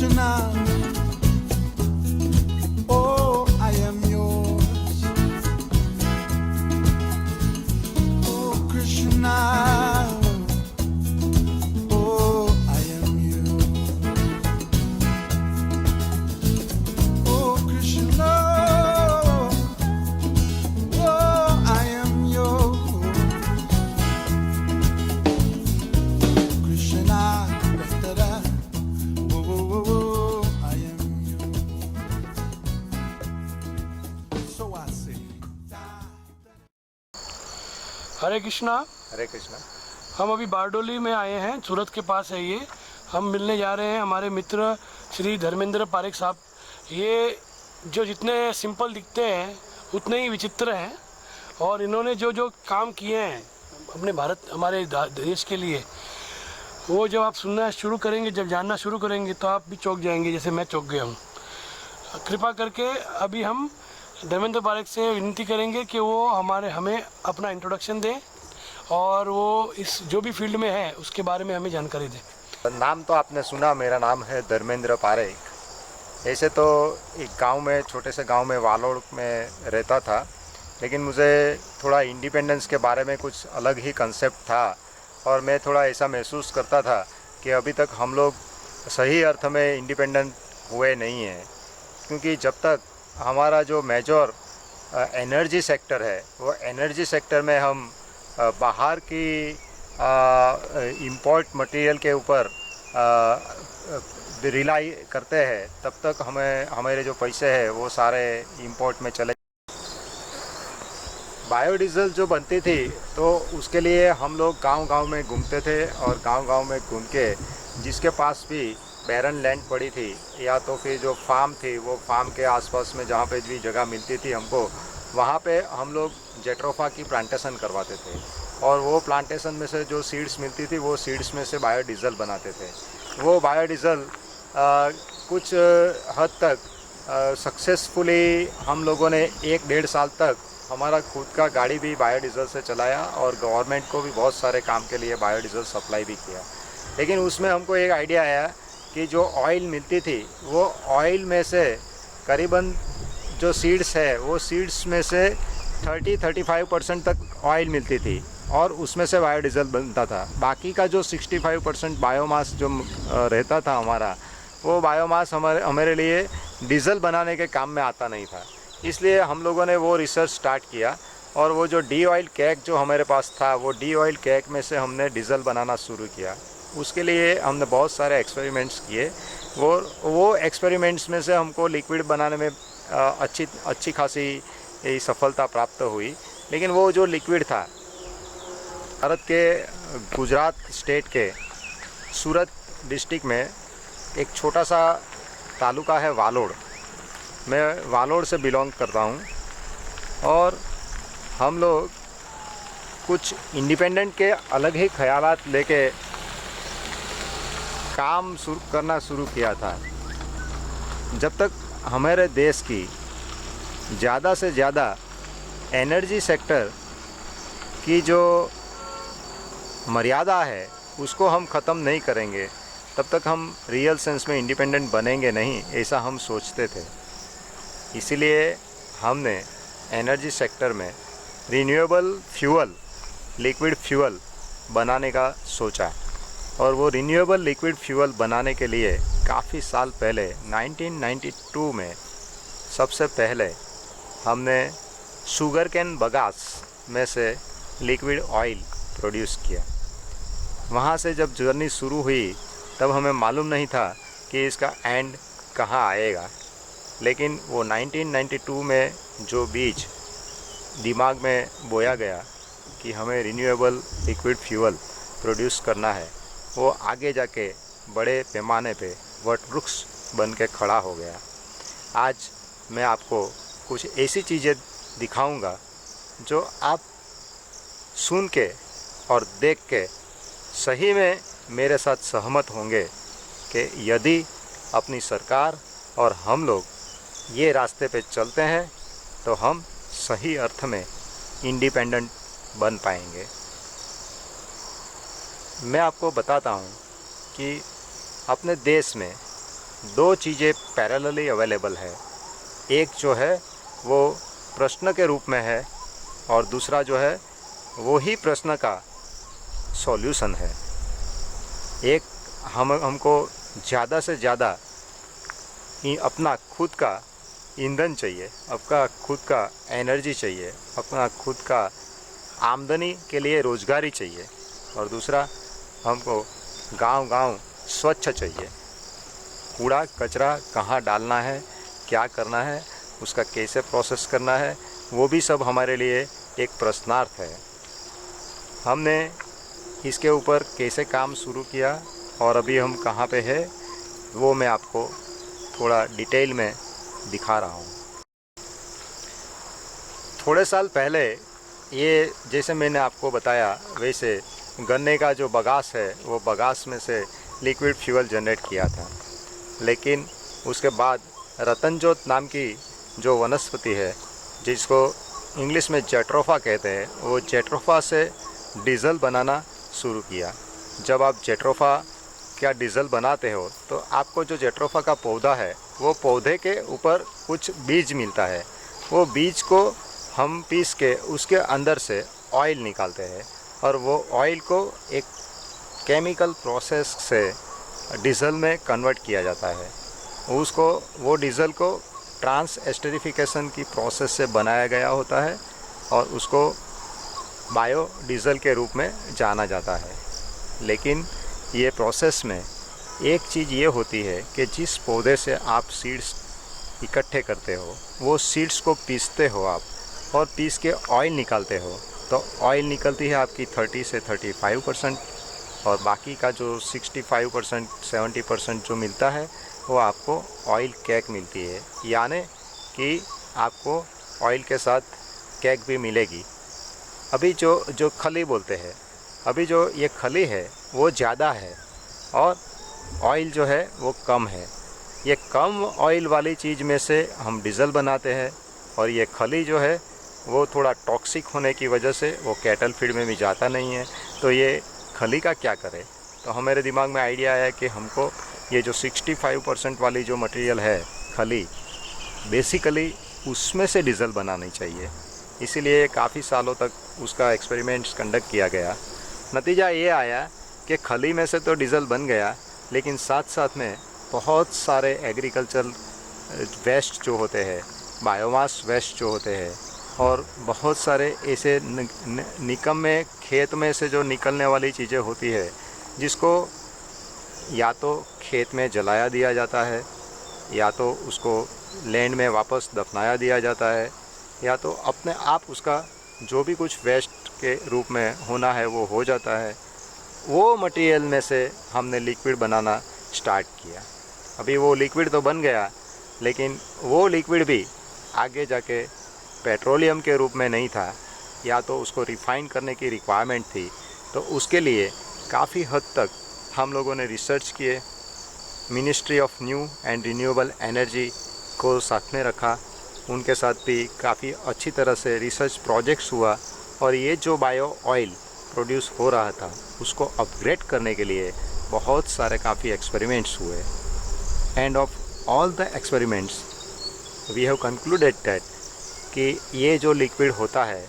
Krishna, oh, I am yours. Oh, Krishna, oh, I am yours. Oh, Krishna, oh, I am yours. Krishna, da-da-da. हरे कृष्णा। हरे कृष्णा। हम अभी बारडोली में आए हैं, सूरत के पास है ये। हम मिलने जा रहे हैं हमारे मित्र श्री धर्मेंद्र पारेख साहब। ये जो जितने सिंपल दिखते हैं उतने ही विचित्र हैं, और इन्होंने जो जो काम किए हैं अपने भारत हमारे देश के लिए, वो जब आप सुनना शुरू करेंगे, जब जानना शुरू करेंगे तो आप भी चौंक जाएंगे जैसे मैं चौंक गया हूँ। कृपा करके अभी हम धर्मेंद्र पारेख से विनती करेंगे कि वो हमें अपना इंट्रोडक्शन दें और वो इस जो भी फील्ड में है उसके बारे में हमें जानकारी दें। नाम तो आपने सुना, मेरा नाम है धर्मेंद्र पारेख। ऐसे तो एक गांव में, छोटे से गांव में, वालोड़ में रहता था, लेकिन मुझे थोड़ा इंडिपेंडेंस के बारे में कुछ अलग ही कंसेप्ट था, और मैं थोड़ा ऐसा महसूस करता था कि अभी तक हम लोग सही अर्थ में इंडिपेंडेंट हुए नहीं हैं, क्योंकि जब तक हमारा जो मेजर एनर्जी सेक्टर है, वो एनर्जी सेक्टर में हम बाहर की इंपोर्ट मटेरियल के ऊपर रिलाई करते हैं, तब तक हमारे जो पैसे हैं वो सारे इंपोर्ट में चले। बायोडीज़ल जो बनती थी तो उसके लिए हम लोग गांव-गांव में घूमते थे, और गांव-गांव में घूम के जिसके पास भी बैरन लैंड पड़ी थी या तो फिर जो फार्म थी, वो फार्म के आसपास में जहाँ पे भी जगह मिलती थी हमको, वहाँ पे हम लोग जेट्रोफा की प्लांटेशन करवाते थे, और वो प्लांटेशन में से जो सीड्स मिलती थी वो सीड्स में से बायोडीज़ल बनाते थे। वो बायोडीज़ल कुछ हद तक सक्सेसफुली हम लोगों ने 1-1.5 साल तक हमारा खुद का गाड़ी भी बायोडीज़ल से चलाया, और गवर्नमेंट को भी बहुत सारे काम के लिए बायोडीज़ल सप्लाई भी किया। लेकिन उसमें हमको एक आइडिया आया कि जो ऑयल मिलती थी, वो ऑयल में से करीबन जो सीड्स है, वो सीड्स में से 30-35% तक ऑयल मिलती थी, और उसमें से बायोडीज़ल बनता था। बाकी का जो 65% बायोमास जो रहता था हमारा, वो बायोमास हमारे लिए डीजल बनाने के काम में आता नहीं था। इसलिए हम लोगों ने वो रिसर्च स्टार्ट किया, और वो जो डी ऑयल केक जो हमारे पास था, वो डी ऑयल केक में से हमने डीजल बनाना शुरू किया। उसके लिए हमने बहुत सारे एक्सपेरिमेंट्स किए। वो एक्सपेरिमेंट्स में से हमको लिक्विड बनाने में अच्छी खासी सफलता प्राप्त हुई। लेकिन वो जो लिक्विड था, भारत के गुजरात स्टेट के सूरत डिस्ट्रिक्ट में एक छोटा सा तालुका है वालोड़। मैं वालोड़ से बिलोंग करता हूँ, और हम लोग कुछ इंडिपेंडेंट के अलग ही ख्यालात लेके काम करना शुरू किया था। जब तक हमारे देश की ज़्यादा से ज़्यादा एनर्जी सेक्टर की जो मर्यादा है उसको हम ख़त्म नहीं करेंगे, तब तक हम रियल सेंस में इंडिपेंडेंट बनेंगे नहीं, ऐसा हम सोचते थे। इसीलिए हमने एनर्जी सेक्टर में रिन्यूएबल फ्यूल, लिक्विड फ्यूल बनाने का सोचा, और वो रिन्यूएबल लिक्विड फ्यूल बनाने के लिए काफ़ी साल पहले 1992 में सबसे पहले हमने शुगर कैन बगास में से लिक्विड ऑयल प्रोड्यूस किया। वहाँ से जब जर्नी शुरू हुई तब हमें मालूम नहीं था कि इसका एंड कहाँ आएगा, लेकिन वो 1992 में जो बीज दिमाग में बोया गया कि हमें रिन्यूएबल लिक्विड फ्यूल प्रोड्यूस करना है, वो आगे जाके बड़े पैमाने पे वटवृक्ष बन के खड़ा हो गया। आज मैं आपको कुछ ऐसी चीज़ें दिखाऊंगा जो आप सुन के और देख के सही में मेरे साथ सहमत होंगे कि यदि अपनी सरकार और हम लोग ये रास्ते पे चलते हैं तो हम सही अर्थ में इंडिपेंडेंट बन पाएंगे। मैं आपको बताता हूँ कि अपने देश में दो चीज़ें पैरेलली अवेलेबल है। एक जो है वो प्रश्न के रूप में है और दूसरा जो है वो ही प्रश्न का सॉल्यूशन है। एक हमको ज़्यादा से ज़्यादा अपना खुद का ईंधन चाहिए, अपना खुद का एनर्जी चाहिए, अपना खुद का आमदनी के लिए रोज़गारी चाहिए, और दूसरा हमको गांव-गांव स्वच्छ चाहिए। कूड़ा कचरा कहाँ डालना है, क्या करना है, उसका कैसे प्रोसेस करना है, वो भी सब हमारे लिए एक प्रश्नार्थ है। हमने इसके ऊपर कैसे काम शुरू किया और अभी हम कहाँ पे है, वो मैं आपको थोड़ा डिटेल में दिखा रहा हूँ। थोड़े साल पहले ये जैसे मैंने आपको बताया वैसे गन्ने का जो बगास है वो बगास में से लिक्विड फ्यूल जनरेट किया था, लेकिन उसके बाद रतनजोत नाम की जो वनस्पति है जिसको इंग्लिश में जेट्रोफा कहते हैं, वो जेट्रोफा से डीजल बनाना शुरू किया। जब आप जेट्रोफा क्या डीजल बनाते हो तो आपको जो जेट्रोफा का पौधा है वो पौधे के ऊपर कुछ बीज मिलता है। वो बीज को हम पीस के उसके अंदर से ऑयल निकालते हैं और वो ऑयल को एक केमिकल प्रोसेस से डीजल में कन्वर्ट किया जाता है। वो डीजल को ट्रांस एस्टरिफिकेशन की प्रोसेस से बनाया गया होता है और उसको बायो डीजल के रूप में जाना जाता है। लेकिन ये प्रोसेस में एक चीज़ ये होती है कि जिस पौधे से आप सीड्स इकट्ठे करते हो वो सीड्स को पीसते हो आप और पीस के ऑयल निकालते हो, तो ऑयल निकलती है आपकी 30 से 35% और बाकी का जो 65% 70% जो मिलता है वो आपको ऑयल केक मिलती है, यानी कि आपको ऑयल के साथ केक भी मिलेगी। अभी जो खली बोलते हैं, अभी जो ये खली है वो ज़्यादा है और ऑयल जो है वो कम है। ये कम ऑयल वाली चीज़ में से हम डीजल बनाते हैं और ये खली जो है वो थोड़ा टॉक्सिक होने की वजह से वो कैटल फीड में भी जाता नहीं है। तो ये खली का क्या करें, तो हमारे दिमाग में आइडिया आया कि हमको ये जो 65% वाली जो मटेरियल है खली, बेसिकली उसमें से डीजल बनानी चाहिए। इसीलिए काफ़ी सालों तक उसका एक्सपेरिमेंट्स कंडक्ट किया गया। नतीजा ये आया कि खली में से तो डीजल बन गया, लेकिन साथ साथ में बहुत सारे एग्रीकल्चर वेस्ट जो होते हैं, बायोमास वेस्ट जो होते हैं और बहुत सारे ऐसे निकम्मे खेत में से जो निकलने वाली चीज़ें होती है जिसको या तो खेत में जलाया दिया जाता है या तो उसको लैंड में वापस दफनाया दिया जाता है या तो अपने आप उसका जो भी कुछ वेस्ट के रूप में होना है वो हो जाता है। वो मटेरियल में से हमने लिक्विड बनाना स्टार्ट किया। अभी वो लिक्विड तो बन गया, लेकिन वो लिक्विड भी आगे जाके पेट्रोलियम के रूप में नहीं था, या तो उसको रिफ़ाइन करने की रिक्वायरमेंट थी। तो उसके लिए काफ़ी हद तक हम लोगों ने रिसर्च किए, ministry of new and renewable energy को साथ में रखा, उनके साथ भी काफ़ी अच्छी तरह से रिसर्च प्रोजेक्ट्स हुआ और ये जो बायो ऑयल प्रोड्यूस हो रहा था उसको अपग्रेड करने के लिए बहुत सारे काफ़ी एक्सपेरिमेंट्स हुए। End of all the experiments we have concluded that कि ये जो लिक्विड होता है,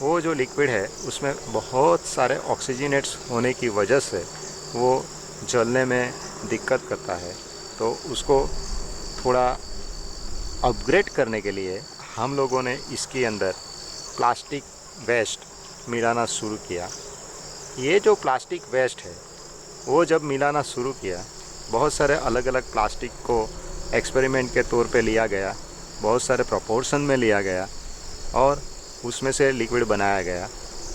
वो जो लिक्विड है उसमें बहुत सारे ऑक्सीजनेट्स होने की वजह से वो जलने में दिक्कत करता है। तो उसको थोड़ा अपग्रेड करने के लिए हम लोगों ने इसके अंदर प्लास्टिक वेस्ट मिलाना शुरू किया। ये जो प्लास्टिक वेस्ट है वो जब मिलाना शुरू किया, बहुत सारे अलग अलग प्लास्टिक को एक्सपेरिमेंट के तौर पे लिया गया, बहुत सारे प्रोपोर्शन में लिया गया और उसमें से लिक्विड बनाया गया।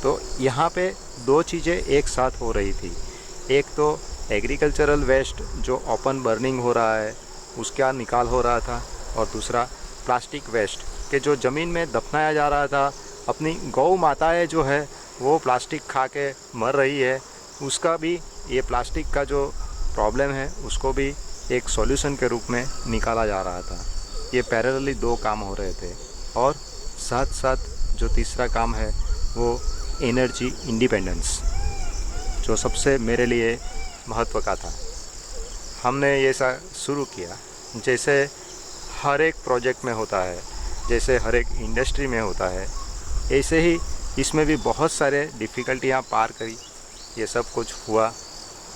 तो यहाँ पे दो चीज़ें एक साथ हो रही थी। एक तो एग्रीकल्चरल वेस्ट जो ओपन बर्निंग हो रहा है उसका निकाल हो रहा था, और दूसरा प्लास्टिक वेस्ट के जो ज़मीन में दफनाया जा रहा था। अपनी गौ माताएं जो है वो प्लास्टिक खा के मर रही है, उसका भी ये प्लास्टिक का जो प्रॉब्लम है उसको भी एक सॉल्यूशन के रूप में निकाला जा रहा था। ये पैरेलली दो काम हो रहे थे। और साथ साथ जो तीसरा काम है वो एनर्जी इंडिपेंडेंस, जो सबसे मेरे लिए महत्व का था। हमने ये सा शुरू किया, जैसे हर एक प्रोजेक्ट में होता है, जैसे हर एक इंडस्ट्री में होता है, ऐसे ही इसमें भी बहुत सारे डिफ़िकल्टियाँ पार करी, ये सब कुछ हुआ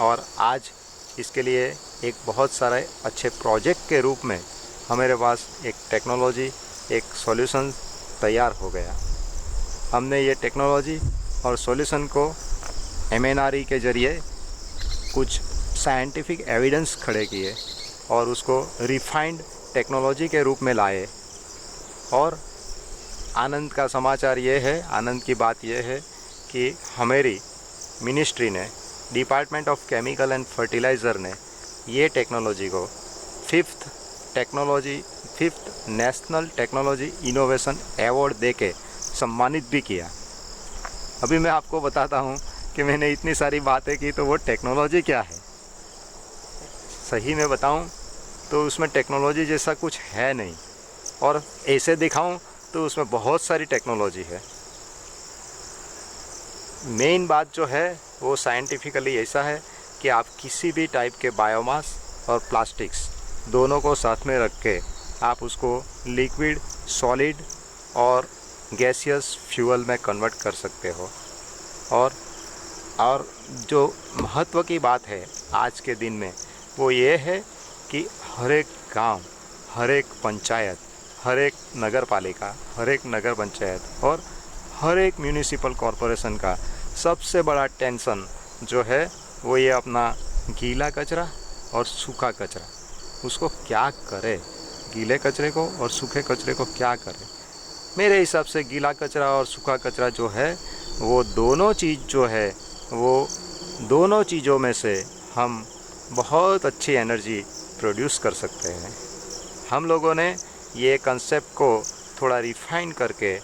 और आज इसके लिए एक बहुत सारे अच्छे प्रोजेक्ट के रूप में हमारे पास एक टेक्नोलॉजी, एक सॉल्यूशन तैयार हो गया। हमने ये टेक्नोलॉजी और सॉल्यूशन को MNRE के ज़रिए कुछ साइंटिफिक एविडेंस खड़े किए और उसको रिफाइंड टेक्नोलॉजी के रूप में लाए। और आनंद का समाचार ये है, आनंद की बात ये है कि हमारी मिनिस्ट्री ने, department of chemical and fertiliser ने ये टेक्नोलॉजी को 5th national technology innovation award देके सम्मानित भी किया। अभी मैं आपको बताता हूँ कि मैंने इतनी सारी बातें की तो वो टेक्नोलॉजी क्या है। सही में बताऊँ तो उसमें टेक्नोलॉजी जैसा कुछ है नहीं, और ऐसे दिखाऊँ तो उसमें बहुत सारी टेक्नोलॉजी है। मेन बात जो है वो साइंटिफिकली ऐसा है कि आप किसी भी टाइप के बायोमास और प्लास्टिक्स दोनों को साथ में रख के आप उसको लिक्विड, सॉलिड और गैसियस फ्यूल में कन्वर्ट कर सकते हो। और जो महत्व की बात है आज के दिन में वो ये है कि हर एक गांव, हर एक पंचायत, हर एक नगर पालिका, हर एक नगर पंचायत और हर एक म्यूनिसिपल कॉरपोरेशन का सबसे बड़ा टेंशन जो है वो ये अपना गीला कचरा और सूखा कचरा, उसको क्या करे, गीले कचरे को और सूखे कचरे को क्या करे। मेरे हिसाब से गीला कचरा और सूखा कचरा जो है वो दोनों चीज़ जो है वो दोनों चीज़ों में से हम बहुत अच्छी एनर्जी प्रोड्यूस कर सकते हैं। हम लोगों ने ये कंसेप्ट को थोड़ा रिफाइन करके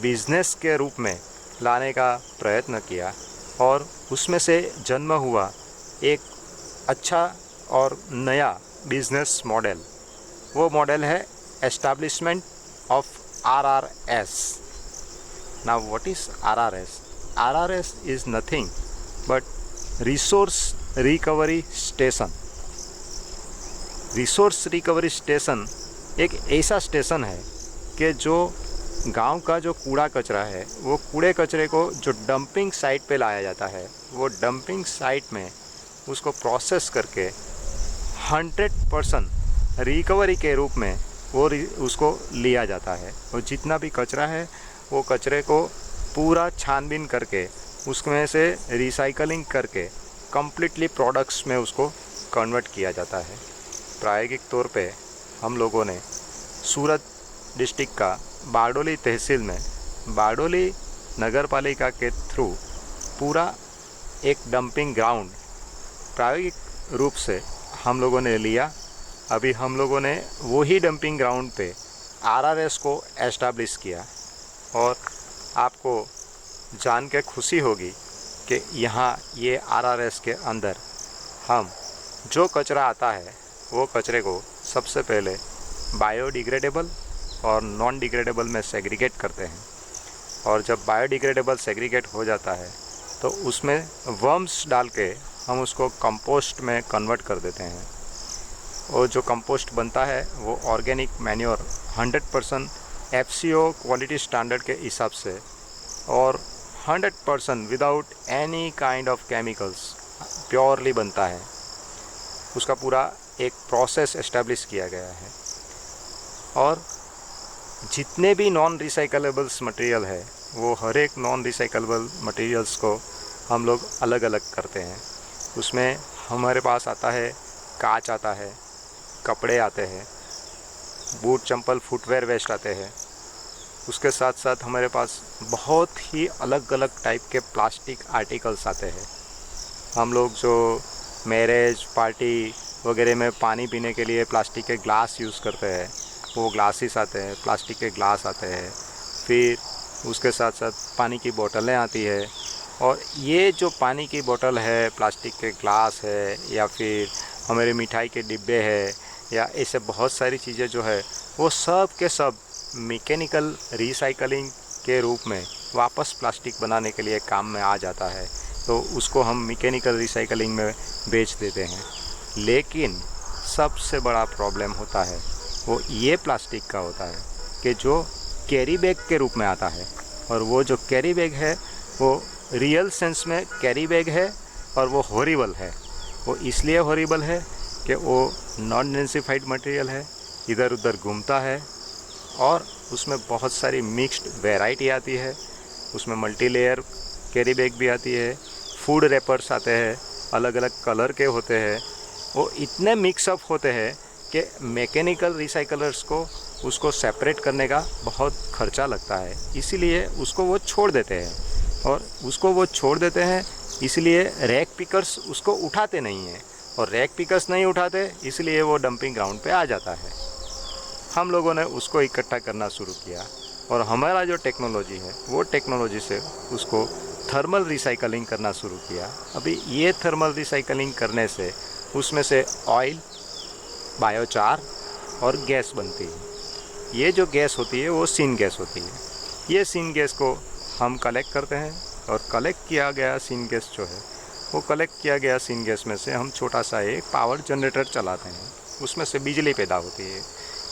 बिज़नेस के रूप में लाने का प्रयत्न किया और उसमें से जन्म हुआ एक अच्छा और नया बिज़नेस मॉडल। वो मॉडल है establishment of RRS। Now what is RRS? RRS is nothing but Resource Recovery Station। Resource recovery station एक ऐसा स्टेशन है कि जो गांव का जो कूड़ा कचरा है वो कूड़े कचरे को जो डंपिंग साइट पे लाया जाता है, वो डंपिंग साइट में उसको प्रोसेस करके 100% रिकवरी के रूप में वो उसको लिया जाता है। और जितना भी कचरा है वो कचरे को पूरा छानबीन करके उसमें से रिसाइकलिंग करके कम्प्लीटली प्रोडक्ट्स में उसको कन्वर्ट किया जाता है। प्रायोगिक तौर पे हम लोगों ने सूरत डिस्ट्रिक्ट का बारडोली तहसील में बारडोली नगर पालिका के थ्रू पूरा एक डंपिंग ग्राउंड प्रायोगिक रूप से हम लोगों ने लिया। अभी हम लोगों ने वही डंपिंग ग्राउंड पे RRS को एस्टैब्लिश किया और आपको जान के खुशी होगी कि यहाँ ये RRS के अंदर हम जो कचरा आता है वो कचरे को सबसे पहले बायोडिग्रेडेबल और नॉन डिग्रेडेबल में सेग्रीगेट करते हैं। और जब बायोडिग्रेडेबल सेग्रीगेट हो जाता है तो उसमें वर्म्स डाल के हम उसको कंपोस्ट में कन्वर्ट कर देते हैं। और जो कंपोस्ट बनता है वो organic manure 100% FCO quality standard के हिसाब से और 100% without any kind of chemicals purely बनता है। उसका पूरा एक प्रोसेस एस्टेब्लिश किया गया है। और जितने भी नॉन रिसाइकलेबल्स मटेरियल है वो हर एक नॉन रिसाइकलेबल मटेरियल्स को हम लोग अलग अलग करते हैं। उसमें हमारे पास आता है कांच, आता है कपड़े, आते हैं बूट चंपल फुटवेयर वेस्ट आते हैं। उसके साथ साथ हमारे पास बहुत ही अलग अलग टाइप के प्लास्टिक आर्टिकल्स आते हैं। हम लोग जो मैरिज पार्टी वगैरह में पानी पीने के लिए प्लास्टिक के ग्लास यूज़ करते हैं वो ग्लासेस आते हैं, प्लास्टिक के ग्लास आते हैं। फिर उसके साथ साथ पानी की बोतलें आती है। और ये जो पानी की बोतल है, प्लास्टिक के ग्लास है, या फिर हमारे मिठाई के डिब्बे है, या ऐसे बहुत सारी चीज़ें जो है वो सब के सब मैकेनिकल रिसाइकलिंग के रूप में वापस प्लास्टिक बनाने के लिए काम में आ जाता है। तो उसको हम मैकेनिकल रिसाइकलिंग में बेच देते हैं। लेकिन सबसे बड़ा प्रॉब्लम होता है वो ये प्लास्टिक का होता है कि जो कैरी बैग के रूप में आता है, और वो जो कैरी बैग है वो रियल सेंस में कैरी बैग है और वो हॉरिबल है। वो इसलिए हॉरिबल है कि वो नॉन डेंसिफाइड मटेरियल है, इधर उधर घूमता है और उसमें बहुत सारी मिक्स्ड वैरायटी आती है। उसमें मल्टी लेयर कैरी बैग भी आती है, फूड रैपर्स आते हैं, अलग अलग कलर के होते हैं। वो इतने मिक्सअप होते हैं कि मैकेनिकल रिसाइकलर्स को उसको सेपरेट करने का बहुत खर्चा लगता है, इसीलिए उसको वो छोड़ देते हैं। और उसको वो छोड़ देते हैं इसलिए रैक पिकर्स उसको उठाते नहीं हैं, और रैक पिकर्स नहीं उठाते इसलिए वो डंपिंग ग्राउंड पे आ जाता है। हम लोगों ने उसको इकट्ठा करना शुरू किया और हमारा जो टेक्नोलॉजी है वो टेक्नोलॉजी से उसको थर्मल रिसाइकलिंग करना शुरू किया। अभी ये थर्मल रिसाइकलिंग करने से उसमें से ऑयल, बायोचार और गैस बनती है। ये जो गैस होती है वो सीन गैस होती है। ये सीन गैस को हम कलेक्ट करते हैं और कलेक्ट किया गया सीन गैस जो है वो कलेक्ट किया गया सीन गैस में से हम छोटा सा एक पावर जनरेटर चलाते हैं, उसमें से बिजली पैदा होती है।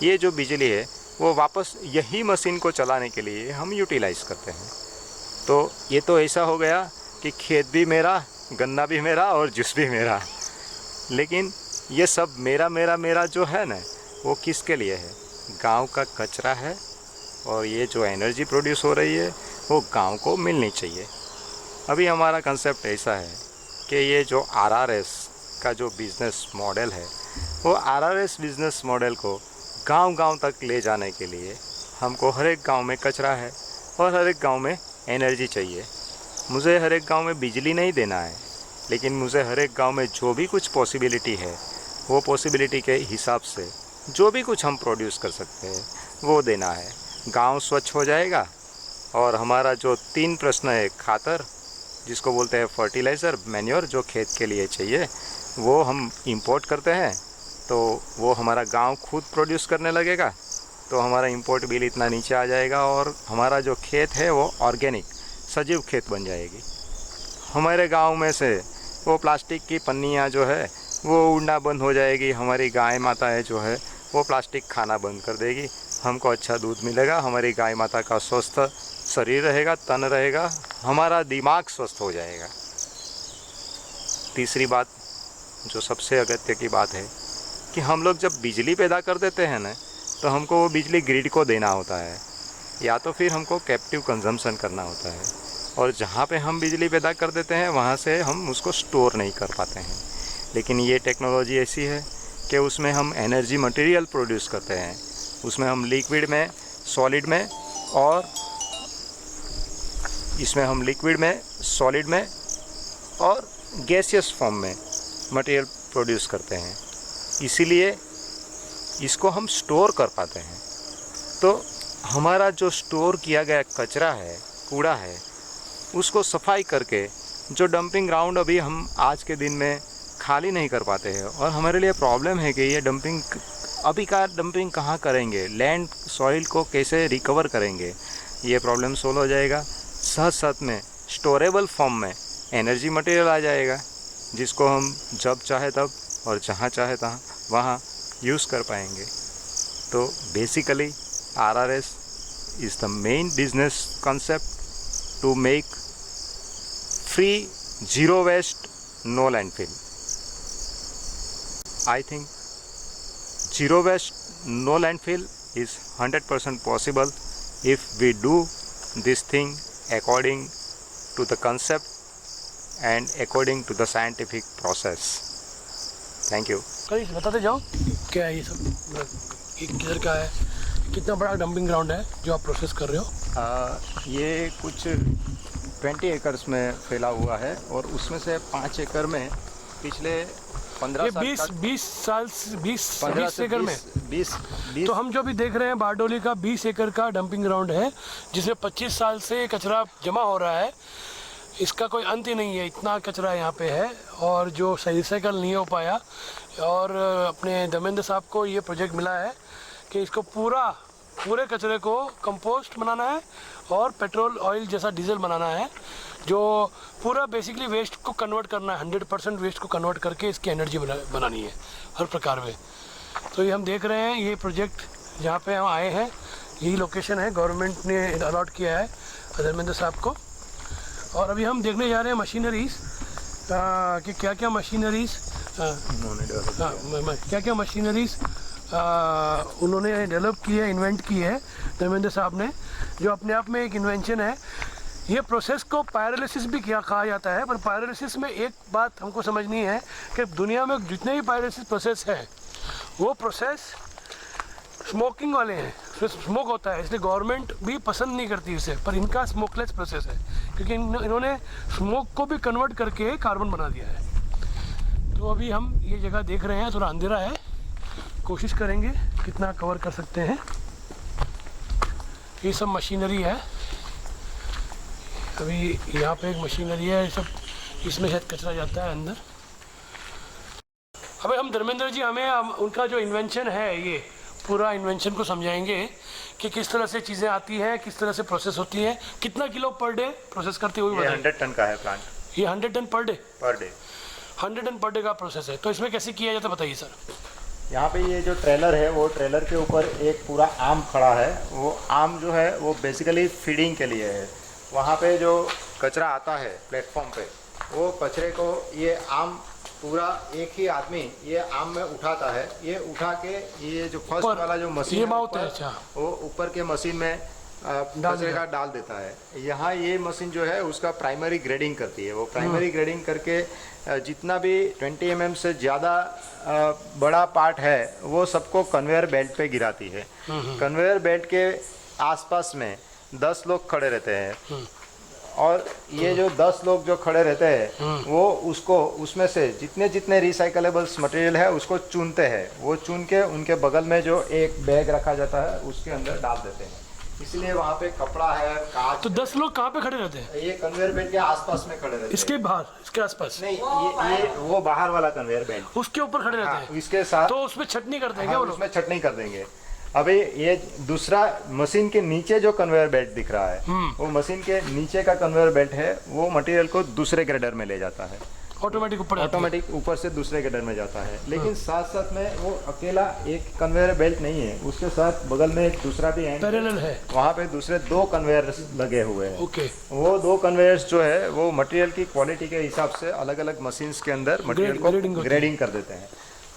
ये जो बिजली है वो वापस यही मशीन को चलाने के लिए हम यूटिलाइज़ करते हैं। तो ये तो ऐसा हो गया कि खेत भी मेरा, गन्ना भी मेरा और जूस भी मेरा। लेकिन ये सब मेरा मेरा मेरा जो है ना, वो किसके लिए है? गांव का कचरा है, और ये जो एनर्जी प्रोड्यूस हो रही है वो गांव को मिलनी चाहिए। अभी हमारा कंसेप्ट ऐसा है कि ये जो आरआरएस का जो बिज़नेस मॉडल है वो आरआरएस बिज़नेस मॉडल को गांव-गांव तक ले जाने के लिए हमको हर एक गांव में कचरा है और हर एक गांव में एनर्जी चाहिए। मुझे हर एक गांव में बिजली नहीं देना है, लेकिन मुझे हर एक गांव में जो भी कुछ पॉसिबिलिटी है वो पॉसिबिलिटी के हिसाब से जो भी कुछ हम प्रोड्यूस कर सकते हैं वो देना है। गांव स्वच्छ हो जाएगा और हमारा जो 3 प्रश्न है, खातर जिसको बोलते हैं फर्टिलाइज़र, मैन्योर जो खेत के लिए चाहिए, वो हम इंपोर्ट करते हैं, तो वो हमारा गांव खुद प्रोड्यूस करने लगेगा, तो हमारा इंपोर्ट बिल इतना नीचे आ जाएगा और हमारा जो खेत है वो ऑर्गेनिक सजीव खेत बन जाएगी। हमारे गांव में से वो प्लास्टिक की पन्नियाँ जो है वो उड़ना बंद हो जाएगी। हमारी गाय माता है जो है वो प्लास्टिक खाना बंद कर देगी। हमको अच्छा दूध मिलेगा, हमारी गाय माता का स्वस्थ शरीर रहेगा, तन रहेगा, हमारा दिमाग स्वस्थ हो जाएगा। तीसरी बात जो सबसे अगत्य की बात है कि हम लोग जब बिजली पैदा कर देते हैं ना, तो हमको वो बिजली ग्रिड को देना होता है, या तो फिर हमको कैप्टिव कंजम्पशन करना होता है। और जहाँ पे हम बिजली पैदा कर देते हैं वहाँ से हम उसको स्टोर नहीं कर पाते हैं। लेकिन ये टेक्नोलॉजी ऐसी है कि उसमें हम एनर्जी मटेरियल प्रोड्यूस करते हैं। उसमें हम लिक्विड में, सॉलिड में और इसमें हम लिक्विड में, सॉलिड में और गैसियस फॉर्म में मटेरियल प्रोड्यूस करते हैं। इसीलिए इसको हम स्टोर कर पाते हैं। तो हमारा जो स्टोर किया गया कचरा है, कूड़ा है, उसको सफाई करके जो डंपिंग ग्राउंड अभी हम आज के दिन में खाली नहीं कर पाते हैं, और हमारे लिए प्रॉब्लम है कि ये डंपिंग अभी का डंपिंग कहाँ करेंगे, लैंड सॉइल को कैसे रिकवर करेंगे, ये प्रॉब्लम सोल्व हो जाएगा। साथ साथ में स्टोरेबल फॉर्म में एनर्जी मटेरियल आ जाएगा, जिसको हम जब चाहे तब और जहाँ चाहे तहाँ वहाँ यूज़ कर पाएंगे। तो basically RRS is the main business concept to make free zero waste no landfill. I think zero waste no landfill is 100% possible if we do this thing according to the concept and according to the scientific process. Thank you. कहीं बताते जाओ क्या है ये सब, ये किधर का है, कितना बड़ा डंपिंग ग्राउंड है जो आप प्रोसेस कर रहे हो? ये कुछ 20 एकर्स में फैला हुआ है, और उसमें से 5 एकड़ में पिछले 15 ये साल 20 एकड़ में 20 तो हम जो भी देख रहे हैं बारडोली का 20 एकड़ का डंपिंग ग्राउंड है, जिसमें 25 साल से कचरा जमा हो रहा है। इसका कोई अंत ही नहीं है, इतना कचरा यहाँ पे है, और जो सही रिसाइकल नहीं हो पाया। और अपने धर्मेंद्र साहब को ये प्रोजेक्ट मिला है कि इसको पूरे कचरे को कंपोस्ट बनाना है और पेट्रोल ऑयल जैसा डीजल बनाना है, जो पूरा बेसिकली वेस्ट को कन्वर्ट करना है, 100% वेस्ट को कन्वर्ट करके इसकी एनर्जी बनानी है हर प्रकार में। तो ये हम देख रहे हैं, ये प्रोजेक्ट जहाँ पे हम आए हैं यही लोकेशन है, गवर्नमेंट ने अलॉट किया है धर्मेंद्र साहब को। और अभी हम देखने जा रहे हैं मशीनरीज कि क्या क्या मशीनरीज उन्होंने डेवलप की है, इन्वेंट की है धर्मेंद्र साहब ने, जो अपने आप में एक इन्वेंशन है। ये प्रोसेस को पायरोलिसिस भी क्या कहा जाता है, पर पायरोलिसिस में एक बात हमको समझनी है कि दुनिया में जितने भी पायरोलिसिस प्रोसेस है वो प्रोसेस स्मोकिंग वाले हैं, उसमें स्मोक होता है, इसलिए गवर्नमेंट भी पसंद नहीं करती इसे। पर इनका स्मोकलेस प्रोसेस है क्योंकि इन्होंने स्मोक को भी कन्वर्ट करके कार्बन बना दिया है। तो अभी हम ये जगह देख रहे हैं, थोड़ा अंधेरा है, कोशिश करेंगे कितना कवर कर सकते हैं। ये सब मशीनरी है, अभी यहाँ पे एक मशीनरी है, सब इसमें शायद कचरा जाता है अंदर। अबे हम धर्मेंद्र जी हमें उनका जो इन्वेंशन है, ये पूरा इन्वेंशन को समझाएंगे कि किस तरह से चीज़ें आती हैं, किस तरह से प्रोसेस होती है, कितना किलो पर डे प्रोसेस करते हुए। 100 टन का है प्लांट। ये 100 ton per day 100 ton per day का प्रोसेस है। तो इसमें कैसे किया जाता है बताइए सर। यहाँ पे ये जो ट्रेलर है, वो ट्रेलर के ऊपर एक पूरा आम खड़ा है। वो आम जो है वो बेसिकली फीडिंग के लिए है। वहाँ पे जो कचरा आता है प्लेटफॉर्म पे, वो कचरे को ये आम पूरा एक ही आदमी ये आम में उठाता है। ये उठा के ये जो फर्स्ट वाला जो मशीन ये है, माउथ है, अच्छा, वो ऊपर के मशीन में कचरे का डाल देता है। यहाँ ये मशीन जो है उसका प्राइमरी ग्रेडिंग करती है। वो प्राइमरी ग्रेडिंग करके जितना भी 20 mm से ज़्यादा बड़ा पार्ट है वो सबको कन्वेयर बेल्ट पे गिराती है। कन्वेयर बेल्ट के आसपास में 10 लोग खड़े रहते हैं और ये जो 10 लोग जो खड़े रहते हैं वो उसको उसमें से जितने जितने रिसाइकलेबल्स मटेरियल है उसको चुनते हैं। वो चुन के उनके बगल में जो एक बैग रखा जाता है उसके अंदर डाल देते हैं। इसलिए वहाँ पे कपड़ा है, कांच। तो 10 लोग कहाँ पे खड़े रहते हैं? ये कन्वेयर बेल्ट के आसपास में खड़े रहते हैं। इसके बाहर, इसके आसपास नहीं, ये वो बाहर वाला कन्वेयर बेल्ट, उसके ऊपर खड़े रहते हैं। इसके साथ तो उसमें छटनी करते हैं क्या हाँ, वो लोग? उसमें छटनी कर देंगे। अभी ये दूसरा मशीन के नीचे जो कन्वेयर बेल्ट दिख रहा है, वो मशीन के नीचे का कन्वेयर बेल्ट है। वो मटेरियल को दूसरे ग्रेडर में ले जाता है, ऑटोमेटिक ऊपर से दूसरे ग्रेडर में जाता है। लेकिन साथ साथ में वो अकेला एक कन्वेयर बेल्ट नहीं है, उसके साथ बगल में एक दूसरा भी पैरेलल है। वहाँ पे दूसरे 2 कन्वेयर लगे हुए हैं। ओके। वो 2 कन्वेयर्स जो है वो मटेरियल की क्वालिटी के हिसाब से अलग अलग मशीन्स के अंदर मटेरियल को ग्रेडिंग कर देते हैं।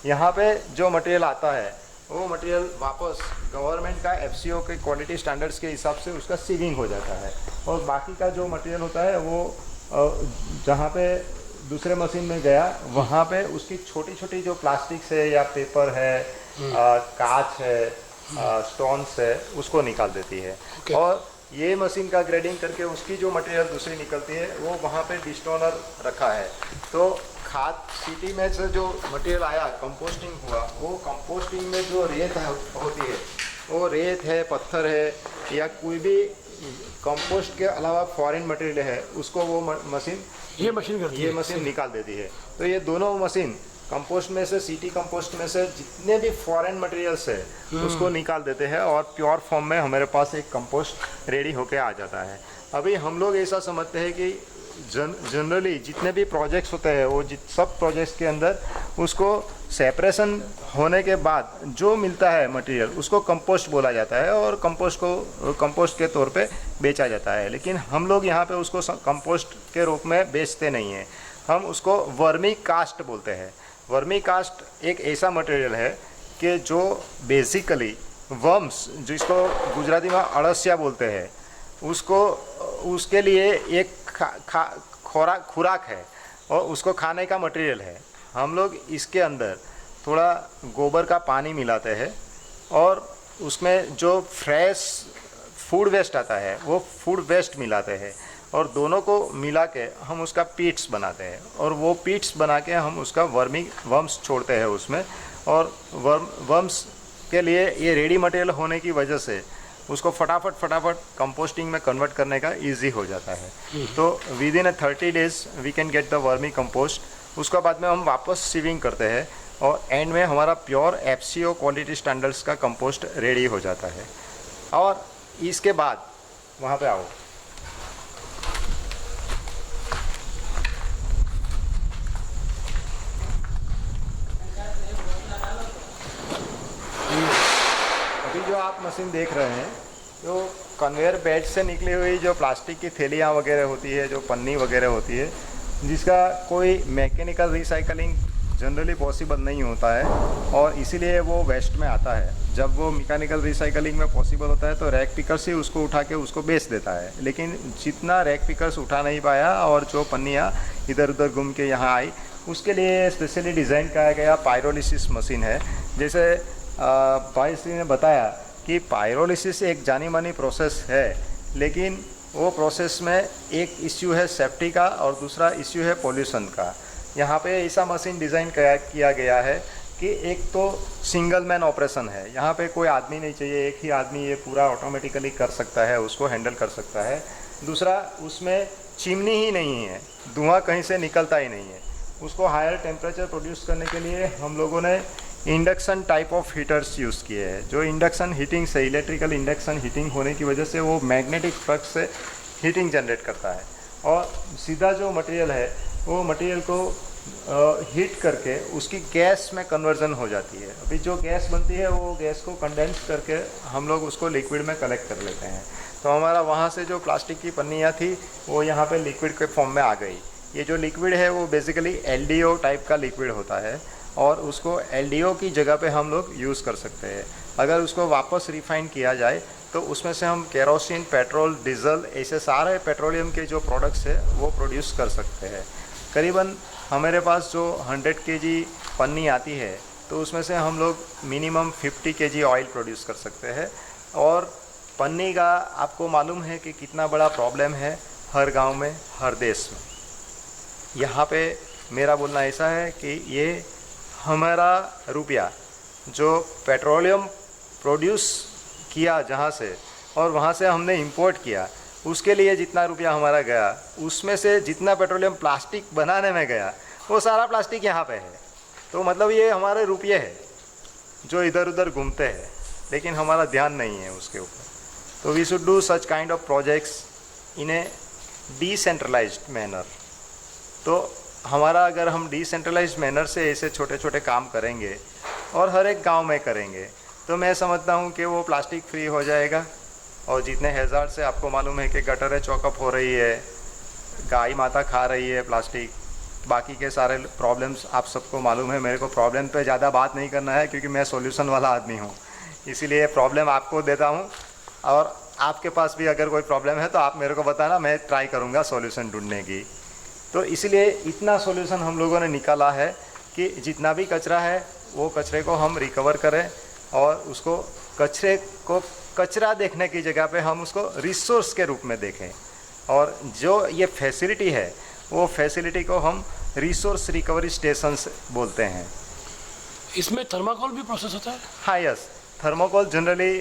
यहाँ पे जो मटेरियल आता है वो मटेरियल वापस गवर्नमेंट का FCO के क्वालिटी स्टैंडर्ड्स के हिसाब से उसका सीविंग हो जाता है। और बाकी का जो मटेरियल होता है वो जहाँ पे दूसरे मशीन में गया वहाँ पे उसकी छोटी छोटी जो प्लास्टिक्स है या पेपर है, कांच है, स्टोन्स है, उसको निकाल देती है। और ये मशीन का ग्रेडिंग करके उसकी जो मटेरियल दूसरी निकलती है वो वहाँ पे डिस्टोनर रखा है। तो खाद सिटी में से जो मटेरियल आया, कंपोस्टिंग हुआ, वो कंपोस्टिंग में जो रेत होती है, वो रेत है, पत्थर है या कोई भी कंपोस्ट के अलावा फॉरेन मटेरियल है, उसको वो मशीन ये मशीन निकाल देती है। तो ये दोनों मशीन कंपोस्ट में से, सिटी कंपोस्ट में से जितने भी फॉरेन मटेरियल्स है उसको निकाल देते हैं और प्योर फॉर्म में हमारे पास एक कंपोस्ट रेडी होके आ जाता है। अभी हम लोग ऐसा समझते हैं कि जनरली जितने भी प्रोजेक्ट्स होते हैं वो सब प्रोजेक्ट्स के अंदर उसको सेपरेशन होने के बाद जो मिलता है मटेरियल उसको कंपोस्ट बोला जाता है और कंपोस्ट के तौर पे बेचा जाता है। लेकिन हम लोग यहाँ पे उसको कंपोस्ट के रूप में बेचते नहीं हैं, हम उसको वर्मी कास्ट बोलते हैं। वर्मी कास्ट एक ऐसा मटेरियल है कि जो बेसिकली वर्म्स, जिसको गुजराती में अड़सिया बोलते हैं, उसके लिए एक खुराक है और उसको खाने का मटेरियल है। हम लोग इसके अंदर थोड़ा गोबर का पानी मिलाते हैं और उसमें जो फ्रेश फूड वेस्ट आता है वो फूड वेस्ट मिलाते हैं और दोनों को मिला के हम उसका पीट्स बनाते हैं और वो पीट्स बना के हम उसका वर्म्स छोड़ते हैं उसमें। और वर्म्स के लिए ये रेडी मटेरियल होने की वजह से उसको फटाफट कंपोस्टिंग में कन्वर्ट करने का इजी हो जाता है। तो within 30 days we can get the vermicompost. उसके बाद में हम वापस सीविंग करते हैं और एंड में हमारा प्योर FCO क्वालिटी स्टैंडर्ड्स का कंपोस्ट रेडी हो जाता है। और इसके बाद वहाँ पे आओ, आप मशीन देख रहे हैं जो कन्वेयर बेल्ट से निकली हुई जो प्लास्टिक की थैलियाँ वगैरह होती है, जो पन्नी वगैरह होती है, जिसका कोई मैकेनिकल रिसाइकलिंग जनरली पॉसिबल नहीं होता है और इसीलिए वो वेस्ट में आता है। जब वो मैकेनिकल रिसाइकलिंग में पॉसिबल होता है तो रैक पिकर्स ही उसको उठा के उसको बेच देता है, लेकिन जितना रैक पिकर्स उठा नहीं पाया और जो पन्नियाँ इधर उधर घूम के यहाँ आई, उसके लिए स्पेशली डिज़ाइन किया गया पायरोलिसिस मशीन है। जैसे भाई श्री ने बताया कि पायरोलिसिस एक जानी मानी प्रोसेस है, लेकिन वो प्रोसेस में एक इश्यू है सेफ्टी का और दूसरा इश्यू है पोल्यूशन का। यहाँ पे ऐसा मशीन डिज़ाइन किया गया है कि एक तो सिंगल मैन ऑपरेशन है, यहाँ पे कोई आदमी नहीं चाहिए, एक ही आदमी ये पूरा ऑटोमेटिकली कर सकता है, उसको हैंडल कर सकता है। दूसरा, उसमें चिमनी ही नहीं है, धुआं कहीं से निकलता ही नहीं है। उसको हायर टेम्परेचर प्रोड्यूस करने के लिए हम लोगों ने induction type of heaters use किए हैं। जो इंडक्शन हीटिंग से, इलेक्ट्रिकल इंडक्शन हीटिंग होने की वजह से वो मैग्नेटिक फ्लक्स से हीटिंग जनरेट करता है और सीधा जो मटेरियल है वो मटेरियल को हीट करके उसकी गैस में कन्वर्जन हो जाती है। अभी जो गैस बनती है वो गैस को कंडेंस करके हम लोग उसको लिक्विड में कलेक्ट कर लेते हैं। तो हमारा वहाँ से जो प्लास्टिक की पन्नियाँ थी वो यहाँ पे लिक्विड के फॉर्म में आ गई। ये जो लिक्विड है वो बेसिकली LDO टाइप का लिक्विड होता है और उसको LDO की जगह पे हम लोग यूज़ कर सकते हैं। अगर उसको वापस रिफाइन किया जाए तो उसमें से हम केरोसिन, पेट्रोल, डीजल, ऐसे सारे पेट्रोलियम के जो प्रोडक्ट्स है वो प्रोड्यूस कर सकते हैं। करीबन हमारे पास जो 100 kg पन्नी आती है तो उसमें से हम लोग मिनिमम 50 kg ऑयल प्रोड्यूस कर सकते हैं। और पन्नी का आपको मालूम है कि कितना बड़ा प्रॉब्लम है हर गांव में, हर देश में। यहाँ पे मेरा बोलना ऐसा है कि ये हमारा रुपया जो पेट्रोलियम प्रोड्यूस किया जहाँ से और वहाँ से हमने इंपोर्ट किया, उसके लिए जितना रुपया हमारा गया, उसमें से जितना पेट्रोलियम प्लास्टिक बनाने में गया वो सारा प्लास्टिक यहाँ पे है। तो मतलब ये हमारे रुपये है जो इधर उधर घूमते हैं, लेकिन हमारा ध्यान नहीं है उसके ऊपर। तो we should do such kind of projects in a decentralized manner. तो हमारा अगर हम डिसेंट्रलाइज्ड मैनर से ऐसे छोटे छोटे काम करेंगे और हर एक गांव में करेंगे तो मैं समझता हूँ कि वो प्लास्टिक फ्री हो जाएगा। और जितने हैज़ार्ड से आपको मालूम है कि गटरें चौकअप हो रही है, गाय माता खा रही है प्लास्टिक, बाकी के सारे प्रॉब्लम्स आप सबको मालूम है। मेरे को प्रॉब्लम पे ज़्यादा बात नहीं करना है क्योंकि मैं सॉल्यूशन वाला आदमी हूँ, इसीलिए प्रॉब्लम आपको देता हूँ। और आपके पास भी अगर कोई प्रॉब्लम है तो आप मेरे को बताना, मैं ट्राई करूँगा सॉल्यूशन ढूंढने की। तो इसलिए इतना सॉल्यूशन हम लोगों ने निकाला है कि जितना भी कचरा है वो कचरे को हम रिकवर करें और उसको कचरे को कचरा देखने की जगह पे हम उसको रिसोर्स के रूप में देखें। और जो ये फैसिलिटी है वो फैसिलिटी को हम रिसोर्स रिकवरी स्टेशंस बोलते हैं। इसमें थर्माकोल भी प्रोसेस होता है? हाँ, यस। थर्माकोल जनरली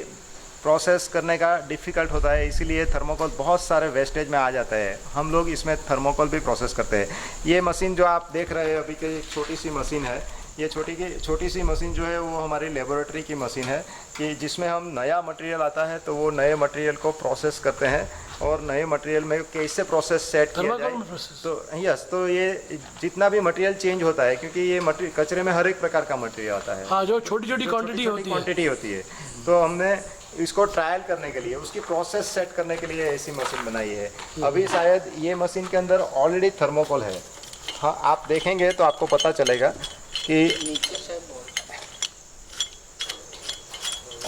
प्रोसेस करने का डिफ़िकल्ट होता है, इसीलिए थर्माकोल बहुत सारे वेस्टेज में आ जाता है। हम लोग इसमें थर्माकोल भी प्रोसेस करते हैं। ये मशीन जो आप देख रहे हैं अभी की एक छोटी सी मशीन है, ये छोटी सी मशीन जो है वो हमारी लेबोरेटरी की मशीन है कि जिसमें हम नया मटेरियल आता है तो वो नए मटेरियल को प्रोसेस करते हैं और नए मटेरियल में कैसे प्रोसेस सेट किया जाए। तो यस, तो ये जितना भी मटेरियल चेंज होता है क्योंकि ये मटेरियल कचरे में हर एक प्रकार का मटेरियल आता है। हाँ, जो छोटी छोटी क्वांटिटी होती है। तो हमने इसको ट्रायल करने के लिए, उसकी प्रोसेस सेट करने के लिए ऐसी मशीन बनाई है। अभी शायद ये मशीन के अंदर ऑलरेडी थर्मोकोल है। हाँ, आप देखेंगे तो आपको पता चलेगा कि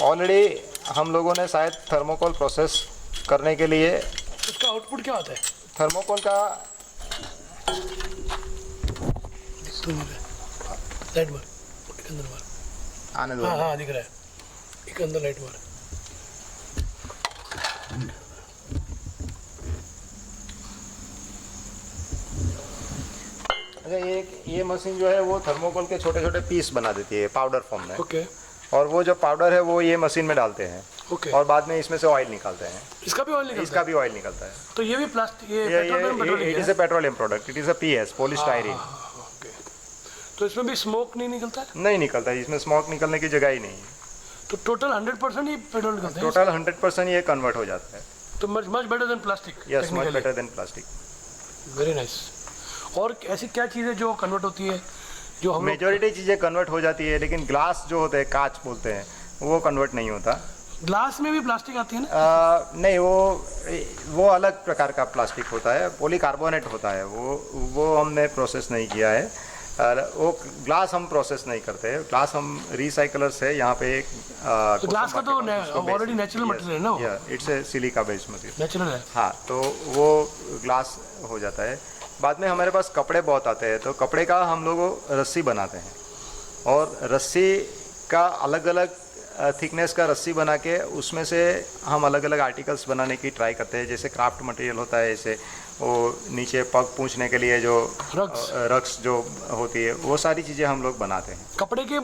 ऑलरेडी हम लोगों ने शायद थर्मोकोल प्रोसेस करने के लिए। उसका आउटपुट क्या होता है थर्मोकोल का? लाइट बार एक अंदर बार आने दो। हाँ, दिख रहा है, एक अंदर लाइट बार। अच्छा, ये मशीन जो है वो थर्मोकोल के छोटे छोटे पीस बना देती है पाउडर फॉर्म में। ओके। और वो जो पाउडर है वो ये मशीन में डालते हैं। ओके। और बाद में इसमें से ऑयल निकालते हैं। इसका भी ऑयल निकलता है? इसका भी ऑयल निकलता है। तो ये भी प्लास्टिक, ये it is a petroleum product, it is a PS, polystyrene. Okay. तो इसमें भी स्मोक नहीं निकलता है? नहीं निकलता है, इसमें स्मोक निकलने की जगह ही नहीं है। तो टोटल 100% ही पेट्रोल निकलता है? टोटल 100% ये कन्वर्ट हो जाता है। तो much better than plastic? Yes, much better than plastic. Very nice. और ऐसी क्या चीज़ें जो कन्वर्ट होती है जो हम? मेजॉरिटी चीज़ें कन्वर्ट हो जाती है, लेकिन ग्लास जो होते हैं, कांच बोलते हैं, वो कन्वर्ट नहीं होता। ग्लास में भी प्लास्टिक आती है ना? नहीं, वो अलग प्रकार का प्लास्टिक होता है, पॉलीकार्बोनेट होता है, वो हमने प्रोसेस नहीं किया है। वो ग्लास हम प्रोसेस नहीं करते हैं, ग्लास हम रिसाइकलर से यहाँ पे एक तो ग्लास का तो ऑलरेडी नेचुरल मटेरियल है ना? It's a silica based material, natural है। हाँ, तो वो ग्लास हो जाता है। बाद में हमारे पास कपड़े बहुत आते हैं, तो कपड़े का हम लोग रस्सी बनाते हैं, और रस्सी का अलग अलग थिकनेस का रस्सी बना के उसमें से हम अलग अलग आर्टिकल्स बनाने की ट्राई करते हैं। जैसे क्राफ्ट मटेरियल होता है, जैसे वो नीचे पग पूंछने के लिए जो रक्स जो होती है, वो सारी चीज़ें हम लोग बनाते हैं कपड़े के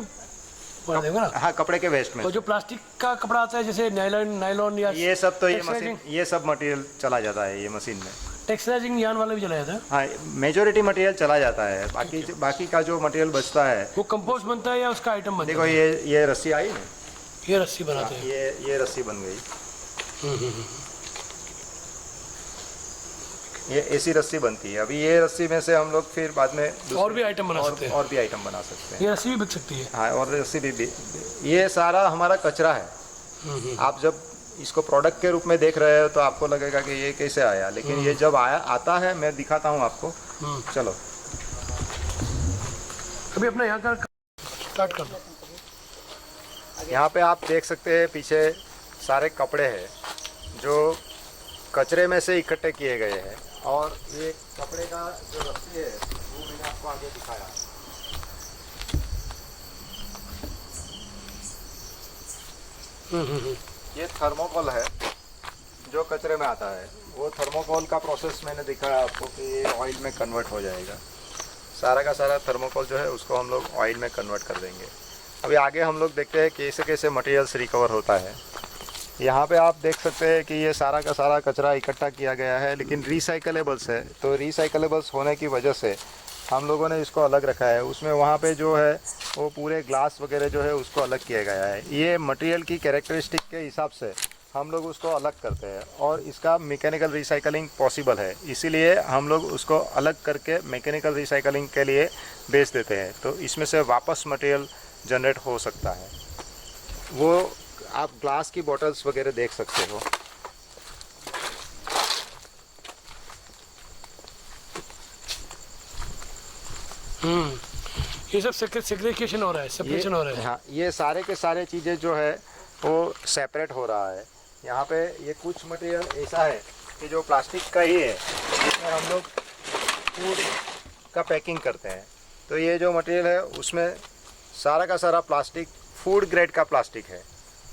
ना? हाँ, कपड़े के वेस्ट में। तो जो प्लास्टिक का कपड़ा आता है जैसे नायलॉन या ये सब तो ये सब मटेरियल चला जाता है ये मशीन में। टेक्सटाइजिंग यार्न वाला भी चला जाता है? हाँ, मेजोरिटी मटेरियल चला जाता है, बाकी का जो मटेरियल बचता है वो कंपोस्ट बनता है या उसका आइटम बनता है? देखो, ये रस्सी आई ना, ये रस्सी बनाते हैं। ये रस्सी बन गई, ये ऐसी रस्सी बनती है। अभी ये रस्सी में से हम लोग फिर बाद में और भी आइटम बना सकते हैं। और भी आइटम बना सकते हैं। ये रस्सी भी बिक सकती है? हाँ, और रस्सी भी ये सारा हमारा कचरा है। आप जब इसको प्रोडक्ट के रूप में देख रहे हो तो आपको लगेगा कि ये कैसे आया, लेकिन ये जब आता है, मैं दिखाता हूँ आपको। चलो, अभी अपना यहाँ का स्टार्ट कर दो। यहाँ पे आप देख सकते हैं पीछे सारे कपड़े हैं जो कचरे में से इकट्ठे किए गए हैं, और ये कपड़े का जो रस्सी है वो मैंने आपको आगे दिखाया। ये थर्मोकोल है जो कचरे में आता है। वो थर्मोकोल का प्रोसेस मैंने दिखाया आपको कि ये ऑयल में कन्वर्ट हो जाएगा। सारा का सारा थर्मोकोल जो है उसको हम लोग ऑयल में कन्वर्ट कर देंगे। अभी आगे हम लोग देखते हैं कैसे कैसे मटेरियल्स रिकवर होता है। यहाँ पे आप देख सकते हैं कि ये सारा का सारा कचरा इकट्ठा किया गया है, लेकिन रिसाइकलेबल्स है, तो रिसाइकलेबल्स होने की वजह से हम लोगों ने इसको अलग रखा है। उसमें वहाँ पे जो है वो पूरे ग्लास वगैरह जो है उसको अलग किया गया है। ये मटेरियल की कैरेक्टरिस्टिक के हिसाब से हम लोग उसको अलग करते हैं, और इसका मैकेनिकल रिसाइकलिंग पॉसिबल है, इसीलिए हम लोग उसको अलग करके मैकेनिकल रिसाइकलिंग के लिए बेच देते हैं। तो इसमें से वापस मटेरियल जनरेट हो सकता है। वो आप ग्लास की बॉटल्स वगैरह देख सकते हो। ये सब सेग्रीगेशन हो रहा है, सेपरेशन हो रहा है। हाँ, ये सारे के सारे चीज़ें जो है वो सेपरेट हो रहा है। यहाँ पे ये कुछ मटेरियल ऐसा है कि जो प्लास्टिक का ही है, जिसमें हम लोग फूड का पैकिंग करते हैं। तो ये जो मटेरियल है उसमें सारा का सारा प्लास्टिक फूड ग्रेड का प्लास्टिक है,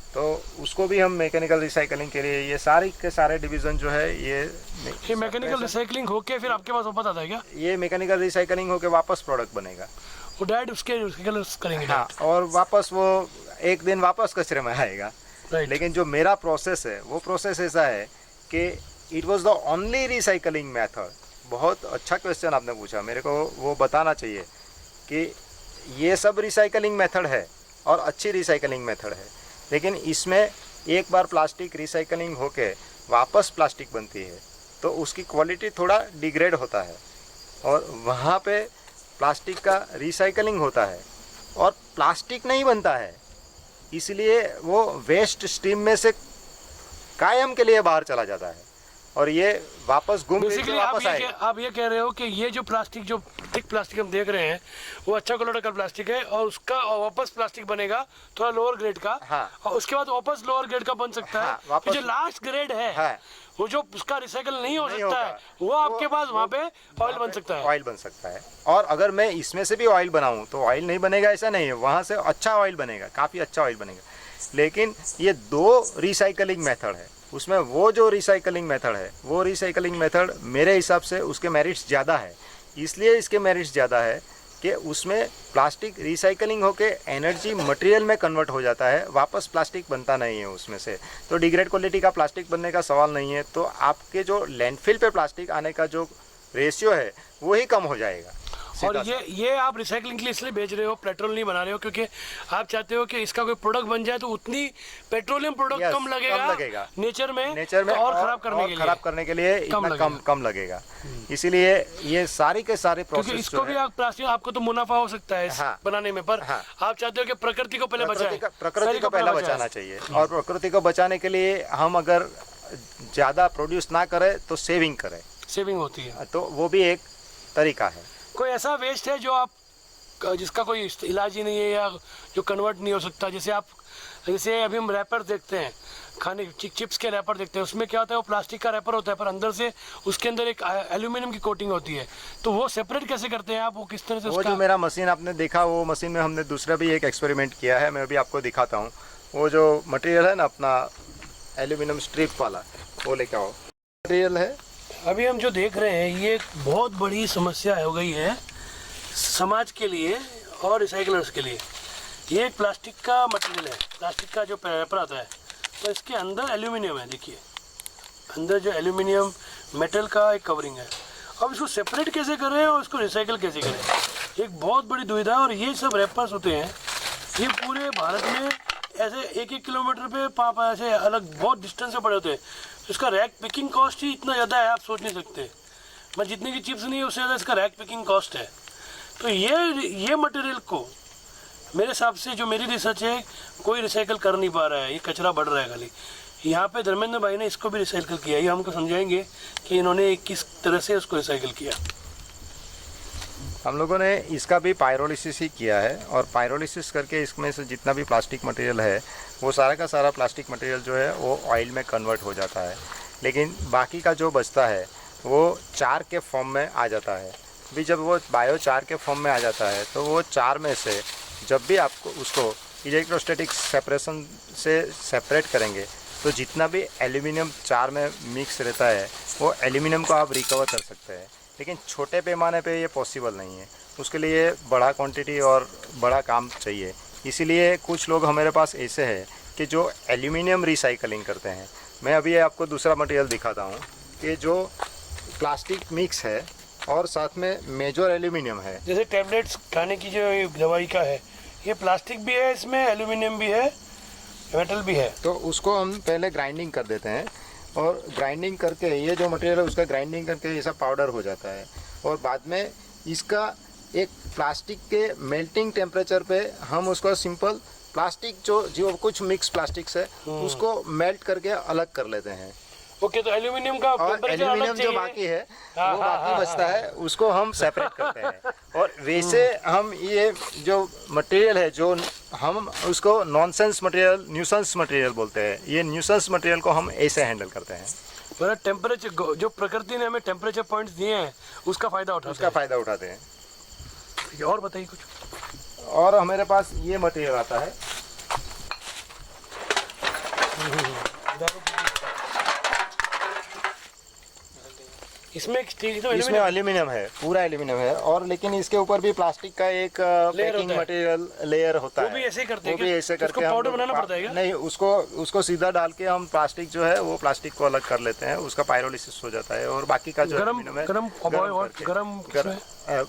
तो उसको भी हम मैकेनिकल रिसाइकलिंग के लिए ये सारे के सारे डिवीज़न जो है ये मैकेनिकल रिसाइकलिंग होके फिर आपके पास वापस आता है क्या? ये मैकेनिकल रिसाइकलिंग होके वापस प्रोडक्ट बनेगा। वो डायरेक्ट उसके करेंगे? हाँ, और वापस वो एक दिन वापस कचरे में आएगा। लेकिन जो मेरा प्रोसेस है वो प्रोसेस ऐसा है कि it was the only recycling method. बहुत अच्छा क्वेश्चन आपने पूछा, मेरे को वो बताना चाहिए कि ये सब रिसाइकलिंग मेथड है और अच्छी रिसाइकलिंग मेथड है, लेकिन इसमें एक बार प्लास्टिक रिसाइकलिंग होके वापस प्लास्टिक बनती है तो उसकी क्वालिटी थोड़ा डिग्रेड होता है, और वहाँ पे प्लास्टिक का रिसाइकलिंग होता है और प्लास्टिक नहीं बनता है, इसलिए वो वेस्ट स्ट्रीम में से कायम के लिए बाहर चला जाता है और ये वापस घूम फिर के वापस आएगा। आप ये कह रहे हो कि ये जो प्लास्टिक, जो थिक प्लास्टिक हम देख रहे हैं वो अच्छा क्वालिटी का प्लास्टिक है, और उसका वापस प्लास्टिक बनेगा थोड़ा लोअर ग्रेड का। हाँ। और उसके बाद वापस लोअर ग्रेड का बन सकता है। वापस जो लास्ट ग्रेड है हाँ। वो जो उसका रिसाइकल नहीं हो सकता है, वो आपके पास वहाँ पे ऑयल बन सकता है। ऑयल बन सकता है, और अगर मैं इसमें से भी ऑयल बनाऊं तो ऑयल नहीं बनेगा ऐसा नहीं है, वहाँ से अच्छा ऑयल बनेगा, काफ़ी अच्छा ऑयल बनेगा। लेकिन ये दो रिसाइकलिंग मेथड है, उसमें वो जो रिसाइकलिंग मेथड है वो रिसाइकलिंग मेथड मेरे हिसाब से उसके मेरिट्स ज़्यादा है। इसलिए इसके मेरिट्स ज़्यादा है कि उसमें प्लास्टिक रिसाइकलिंग होके एनर्जी मटेरियल में कन्वर्ट हो जाता है, वापस प्लास्टिक बनता नहीं है उसमें से, तो डिग्रेड क्वालिटी का प्लास्टिक बनने का सवाल नहीं है। तो आपके जो लैंडफिल पे प्लास्टिक आने का जो रेशियो है वो ही कम हो जाएगा। और ये आप रिसाइकलिंग के लिए इसलिए बेच रहे हो, पेट्रोल नहीं बना रहे हो, क्योंकि आप चाहते हो कि इसका कोई प्रोडक्ट बन जाए तो उतनी पेट्रोलियम प्रोडक्ट Yes, कम लगेगा नेचर में तो और खराब करने के लिए इतना कम लगेगा। इसीलिए ये सारी के सारे क्योंकि प्रोसेस इसको भी आप प्लास्टिक, आपको तो मुनाफा हो सकता है इस बनाने में, पर आप चाहते हो कि प्रकृति को पहले बचाएं, प्रकृति को पहले बचाना चाहिए। और प्रकृति को बचाने के लिए हम अगर ज़्यादा प्रोड्यूस ना करें तो सेविंग करें, सेविंग होती है, तो वो भी एक तरीका है। कोई ऐसा वेस्ट है जो आप जिसका कोई इलाज ही नहीं है या जो कन्वर्ट नहीं हो सकता? जैसे अभी हम रैपर देखते हैं, खाने चिप्स के रैपर देखते हैं, उसमें क्या होता है, वो प्लास्टिक का रैपर होता है पर अंदर से उसके अंदर एक एल्यूमिनियम की कोटिंग होती है, तो वो सेपरेट कैसे करते हैं आप? वो किस तरह से वो जो मेरा मशीन आपने देखा, वो मशीन में हमने दूसरा भी एक एक्सपेरिमेंट किया है, मैं अभी आपको दिखाता हूँ। वो जो मटेरियल है ना अपना एल्यूमिनियम स्ट्रिप वाला, वो लेके आओ, मटेरियल है। अभी हम जो देख रहे हैं ये एक बहुत बड़ी समस्या हो गई है समाज के लिए और रिसाइकलर्स के लिए। ये एक प्लास्टिक का मटेरियल है, प्लास्टिक का जो पेपर आता है, तो इसके अंदर एल्यूमिनियम है, देखिए अंदर जो एल्यूमिनियम मेटल का एक कवरिंग है। अब इसको सेपरेट कैसे करें और इसको रिसाइकल कैसे करें, एक बहुत बड़ी दुविधा है। और ये सब रैपर्स होते हैं, ये पूरे भारत में ऐसे 1-1 किलोमीटर पे पाप ऐसे अलग बहुत डिस्टेंस से पड़े होते हैं। इसका रैक पिकिंग कॉस्ट ही इतना ज़्यादा है, आप सोच नहीं सकते। मैं जितने की चिप्स नहीं है उससे ज़्यादा इसका रैक पिकिंग कॉस्ट है। तो ये मटेरियल को मेरे हिसाब से, जो मेरी रिसर्च है, कोई रिसाइकल कर नहीं पा रहा है, ये कचरा बढ़ रहा है खाली। यहाँ पे धर्मेंद्र भाई ने इसको भी रिसाइकल किया, ये हमको समझाएंगे कि इन्होंने किस तरह से उसको रिसाइकल किया। हम लोगों ने इसका भी पायरोलिसिस ही किया है, और पायरोलिसिस करके इसमें से जितना भी प्लास्टिक मटेरियल है वो सारा का सारा प्लास्टिक मटेरियल जो है वो ऑयल में कन्वर्ट हो जाता है, लेकिन बाकी का जो बचता है वो चार के फॉर्म में आ जाता है। भी जब वो बायो चार के फॉर्म में आ जाता है तो वो चार में से जब भी आपको उसको इलेक्ट्रोस्टैटिक सेपरेशन से सेपरेट करेंगे तो जितना भी एल्यूमिनियम चार में मिक्स रहता है वो एल्यूमिनियम को आप रिकवर कर सकते हैं। लेकिन छोटे पैमाने पे ये पॉसिबल नहीं है, उसके लिए बड़ा क्वांटिटी और बड़ा काम चाहिए। इसीलिए कुछ लोग हमारे पास ऐसे हैं कि जो एल्यूमिनियम रिसाइकलिंग करते हैं। मैं अभी आपको दूसरा मटेरियल दिखाता हूँ कि जो प्लास्टिक मिक्स है और साथ में मेजर एल्यूमिनियम है। जैसे टैबलेट्स खाने की जो दवाई का है, ये प्लास्टिक भी है, इसमें एल्यूमिनियम भी है, मेटल भी है। तो उसको हम पहले ग्राइंडिंग कर देते हैं, और ग्राइंडिंग करके ये जो मटेरियल है उसका ग्राइंडिंग करके ये सब पाउडर हो जाता है, और बाद में इसका एक प्लास्टिक के मेल्टिंग टेम्परेचर पे हम उसको सिंपल प्लास्टिक जो कुछ मिक्स प्लास्टिक्स है उसको मेल्ट करके अलग कर लेते हैं। ओके, तो एल्यूमिनियम का और एल्यूमिनियम जो बाकी है वो बाकी बचता है, उसको हम सेपरेट करते हैं। और वैसे हम ये जो मटेरियल है, जो हम उसको नॉनसेंस मटेरियल, न्यूसेंस मटेरियल बोलते हैं, ये न्यूसेंस मटेरियल को हम ऐसे हैंडल करते हैं। मतलब टेम्परेचर, जो प्रकृति ने हमें टेम्परेचर पॉइंट्स दिए हैं उसका फ़ायदा उठाते हैं। और बताइए कुछ। और हमारे पास ये मटेरियल आता है, इसमें एल्यूमिनियम है, पूरा एल्यूमिनियम है, और लेकिन इसके ऊपर भी प्लास्टिक का एक पैकिंग मटेरियल लेयर होता है। वो भी ऐसे करते हैं, वो भी ऐसे करके पाउडर बनाना पड़ता है क्या? नहीं, उसको सीधा डाल के हम प्लास्टिक जो है वो प्लास्टिक को अलग कर लेते हैं, उसका पायरोलिसिस हो जाता है, और बाकी का जो एल्यूमिनियम है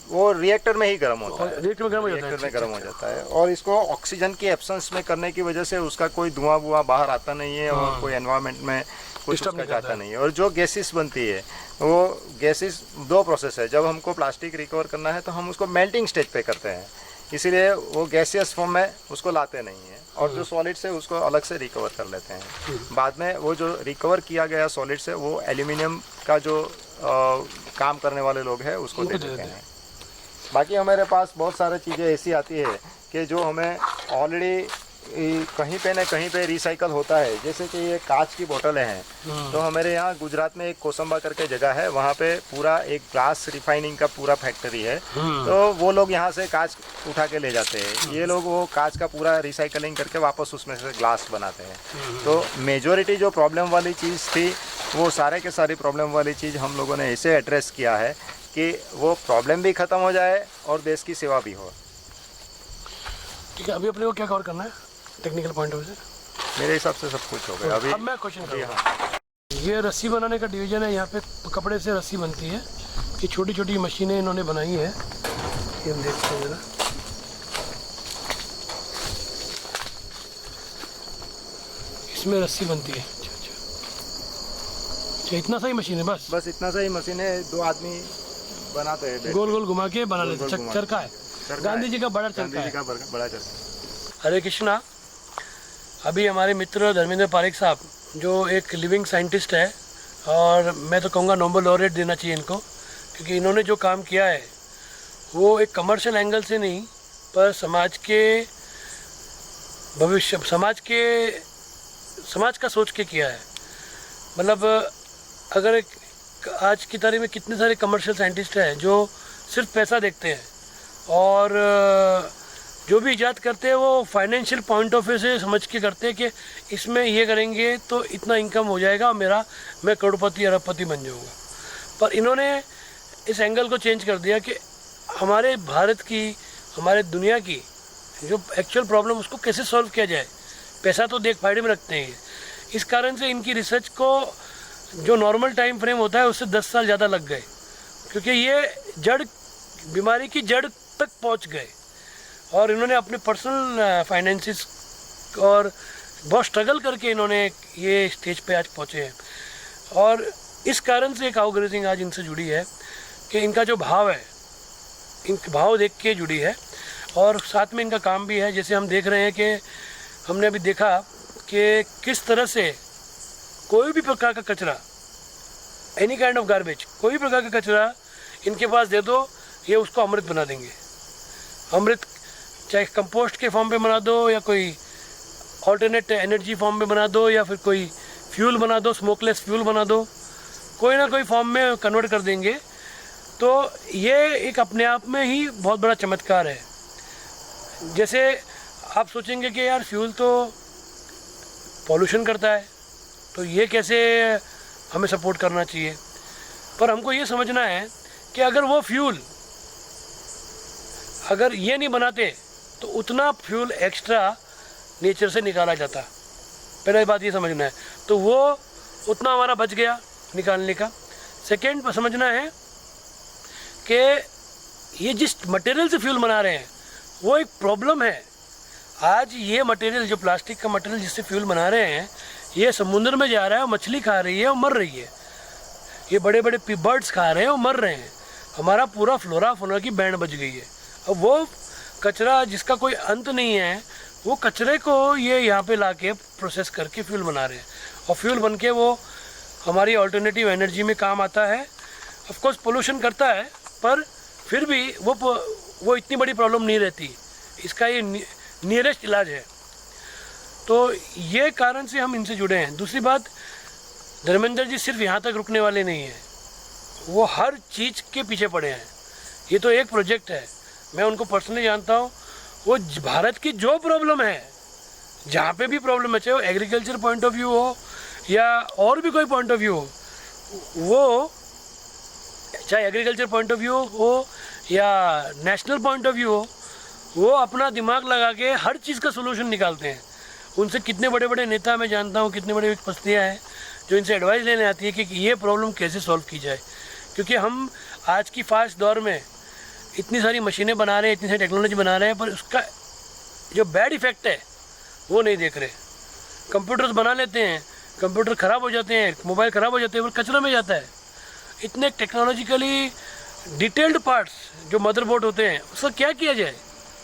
वो रिएक्टर में ही गर्म होता है, रिएक्टर में गर्म हो जाता है। और इसको ऑक्सीजन की एब्सेंस में करने की वजह से उसका कोई धुआं बुआ बाहर आता नहीं है, और कोई एनवायरनमेंट में कुछ उसका जाता नहीं है। और जो गैसेस बनती है वो गैसेस दो प्रोसेस है, जब हमको प्लास्टिक रिकवर करना है तो हम उसको मेल्टिंग स्टेज पे करते हैं, इसीलिए वो गैसियस फॉर्म में उसको लाते नहीं है, और जो सॉलिड्स है उसको अलग से रिकवर कर लेते हैं। बाद में वो जो रिकवर किया गया सॉलिड्स है वो एल्यूमिनियम का जो काम करने वाले लोग हैं उसको दे देते हैं। बाकी हमारे पास बहुत सारी चीज़ें ऐसी आती है कि जो हमें ऑलरेडी कहीं पे न कहीं पे रिसाइकल होता है, जैसे कि ये कांच की बोतलें हैं। तो हमारे यहाँ गुजरात में एक कोसंबा करके जगह है, वहाँ पे पूरा एक ग्लास रिफाइनिंग का पूरा फैक्ट्री है। तो वो लोग यहाँ से कांच उठा के ले जाते हैं, ये लोग वो कांच का पूरा रिसाइकलिंग करके वापस उसमें से ग्लास बनाते हैं। तो मेजॉरिटी जो प्रॉब्लम वाली चीज़ थी वो सारे के सारी प्रॉब्लम वाली चीज़ हम लोगों ने ऐसे एड्रेस किया है कि वो प्रॉब्लम भी ख़त्म हो जाए और देश की सेवा भी हो। ठीक है, अभी अपने को क्या कवर करना है टेक्निकल पॉइंट ऑफ व्यू से? मेरे हिसाब से सब कुछ हो गया। अभी अब मैं क्वेश्चन करूँगा। ये रस्सी बनाने का डिवीजन है, यहाँ पे कपड़े से रस्सी बनती है, ये छोटी छोटी मशीनें इन्होंने बनाई है। ये हम देखते हैं जरा। इसमें रस्सी बनती है। अच्छा अच्छा अच्छा, इतना सा ही मशीन है बस? बस इतना सा ही मशीन है, 2 आदमी बनाते हैं बैठ गोल गोल घुमा के बना लेते गोल हैं। घुमा चरखा है, चरखा गांधी है। जी का बड़ा गांधी चरखा जी है। का बड़ा चरखा। हरे कृष्णा। अभी हमारे मित्र धर्मेंद्र पारेख साहब जो एक लिविंग साइंटिस्ट है, और मैं तो कहूँगा नोबेल लॉरेट देना चाहिए इनको, क्योंकि इन्होंने जो काम किया है वो एक कमर्शियल एंगल से नहीं, पर समाज के भविष्य, समाज का सोच के किया है। मतलब अगर आज की तारीख में कितने सारे कमर्शियल साइंटिस्ट हैं जो सिर्फ पैसा देखते हैं, और जो भी इजाद करते हैं वो फाइनेंशियल पॉइंट ऑफ व्यू से समझ के करते हैं कि इसमें ये करेंगे तो इतना इनकम हो जाएगा और मैं करोड़पति अरबपति बन जाऊंगा। पर इन्होंने इस एंगल को चेंज कर दिया कि हमारे भारत की, हमारे दुनिया की जो एक्चुअल प्रॉब्लम उसको कैसे सॉल्व किया जाए। पैसा तो देख फायदे में रखते हैं, इस कारण से इनकी रिसर्च को जो नॉर्मल टाइम फ्रेम होता है उससे 10 साल ज़्यादा लग गए, क्योंकि ये बीमारी की जड़ तक पहुंच गए। और इन्होंने अपने पर्सनल फाइनेंसिस और बहुत स्ट्रगल करके इन्होंने ये स्टेज पे आज पहुंचे हैं। और इस कारण से काउ ग्रेजिंग आज इनसे जुड़ी है कि इनका जो भाव है, इनके भाव देख के जुड़ी है, और साथ में इनका काम भी है। जैसे हम देख रहे हैं कि हमने अभी देखा कि किस तरह से कोई भी प्रकार का कचरा, एनी काइंड ऑफ गार्बेज, कोई भी प्रकार का कचरा इनके पास दे दो, ये उसको अमृत बना देंगे। अमृत चाहे कंपोस्ट के फॉर्म पे बना दो, या कोई ऑल्टरनेट एनर्जी फॉर्म में बना दो, या फिर कोई फ्यूल बना दो, स्मोकलेस फ्यूल बना दो, कोई ना कोई फॉर्म में कन्वर्ट कर देंगे। तो ये एक अपने आप में ही बहुत बड़ा चमत्कार है। जैसे आप सोचेंगे कि यार फ्यूल तो पॉल्यूशन करता है, तो ये कैसे हमें सपोर्ट करना चाहिए। पर हमको ये समझना है कि अगर वो फ्यूल, अगर ये नहीं बनाते तो उतना फ्यूल एक्स्ट्रा नेचर से निकाला जाता। पहले बात ये समझना है, तो वो उतना हमारा बच गया निकालने का। सेकेंड समझना है कि ये जिस मटेरियल से फ्यूल बना रहे हैं वो एक प्रॉब्लम है। आज ये मटेरियल, जो प्लास्टिक का मटेरियल जिससे फ्यूल बना रहे हैं, ये समुद्र में जा रहा है और मछली खा रही है और मर रही है। ये बड़े बड़े बर्ड्स खा रहे हैं और मर रहे हैं। हमारा पूरा फ्लोरा फौना की बैंड बच गई है। अब वो कचरा जिसका कोई अंत नहीं है, वो कचरे को ये यहाँ पे लाके प्रोसेस करके फ्यूल बना रहे हैं, और फ्यूल बन के वो हमारी ऑल्टरनेटिव एनर्जी में काम आता है। ऑफ कोर्स पोल्यूशन करता है, पर फिर भी वो इतनी बड़ी प्रॉब्लम नहीं रहती। इसका ये नियरेस्ट इलाज है। तो ये कारण से हम इनसे जुड़े हैं। दूसरी बात, धर्मेंद्र जी सिर्फ यहाँ तक रुकने वाले नहीं हैं, वो हर चीज़ के पीछे पड़े हैं। ये तो एक प्रोजेक्ट है, मैं उनको पर्सनली जानता हूँ। वो भारत की जो प्रॉब्लम है, जहाँ पे भी प्रॉब्लम है, चाहे वो एग्रीकल्चर पॉइंट ऑफ व्यू हो या और भी कोई पॉइंट ऑफ व्यू हो, वो चाहे एग्रीकल्चर पॉइंट ऑफ व्यू हो या नेशनल पॉइंट ऑफ व्यू हो, वो अपना दिमाग लगा के हर चीज़ का सोल्यूशन निकालते हैं। उनसे कितने बड़े बड़े नेता मैं जानता हूँ, कितने बड़े बस्तियाँ हैं जो इनसे एडवाइस लेने आती है कि ये प्रॉब्लम कैसे सॉल्व की जाए। क्योंकि हम आज की फास्ट दौर में इतनी सारी मशीनें बना रहे हैं, इतनी सारी टेक्नोलॉजी बना रहे हैं, पर उसका जो बैड इफ़ेक्ट है वो नहीं देख रहे। कंप्यूटर्स बना लेते हैं, कंप्यूटर ख़राब हो जाते हैं, मोबाइल ख़राब हो जाते हैं, वो कचरा में जाता है। इतने टेक्नोलॉजिकली डिटेल्ड पार्ट्स जो मदरबोर्ड होते हैं, उसका क्या किया जाए?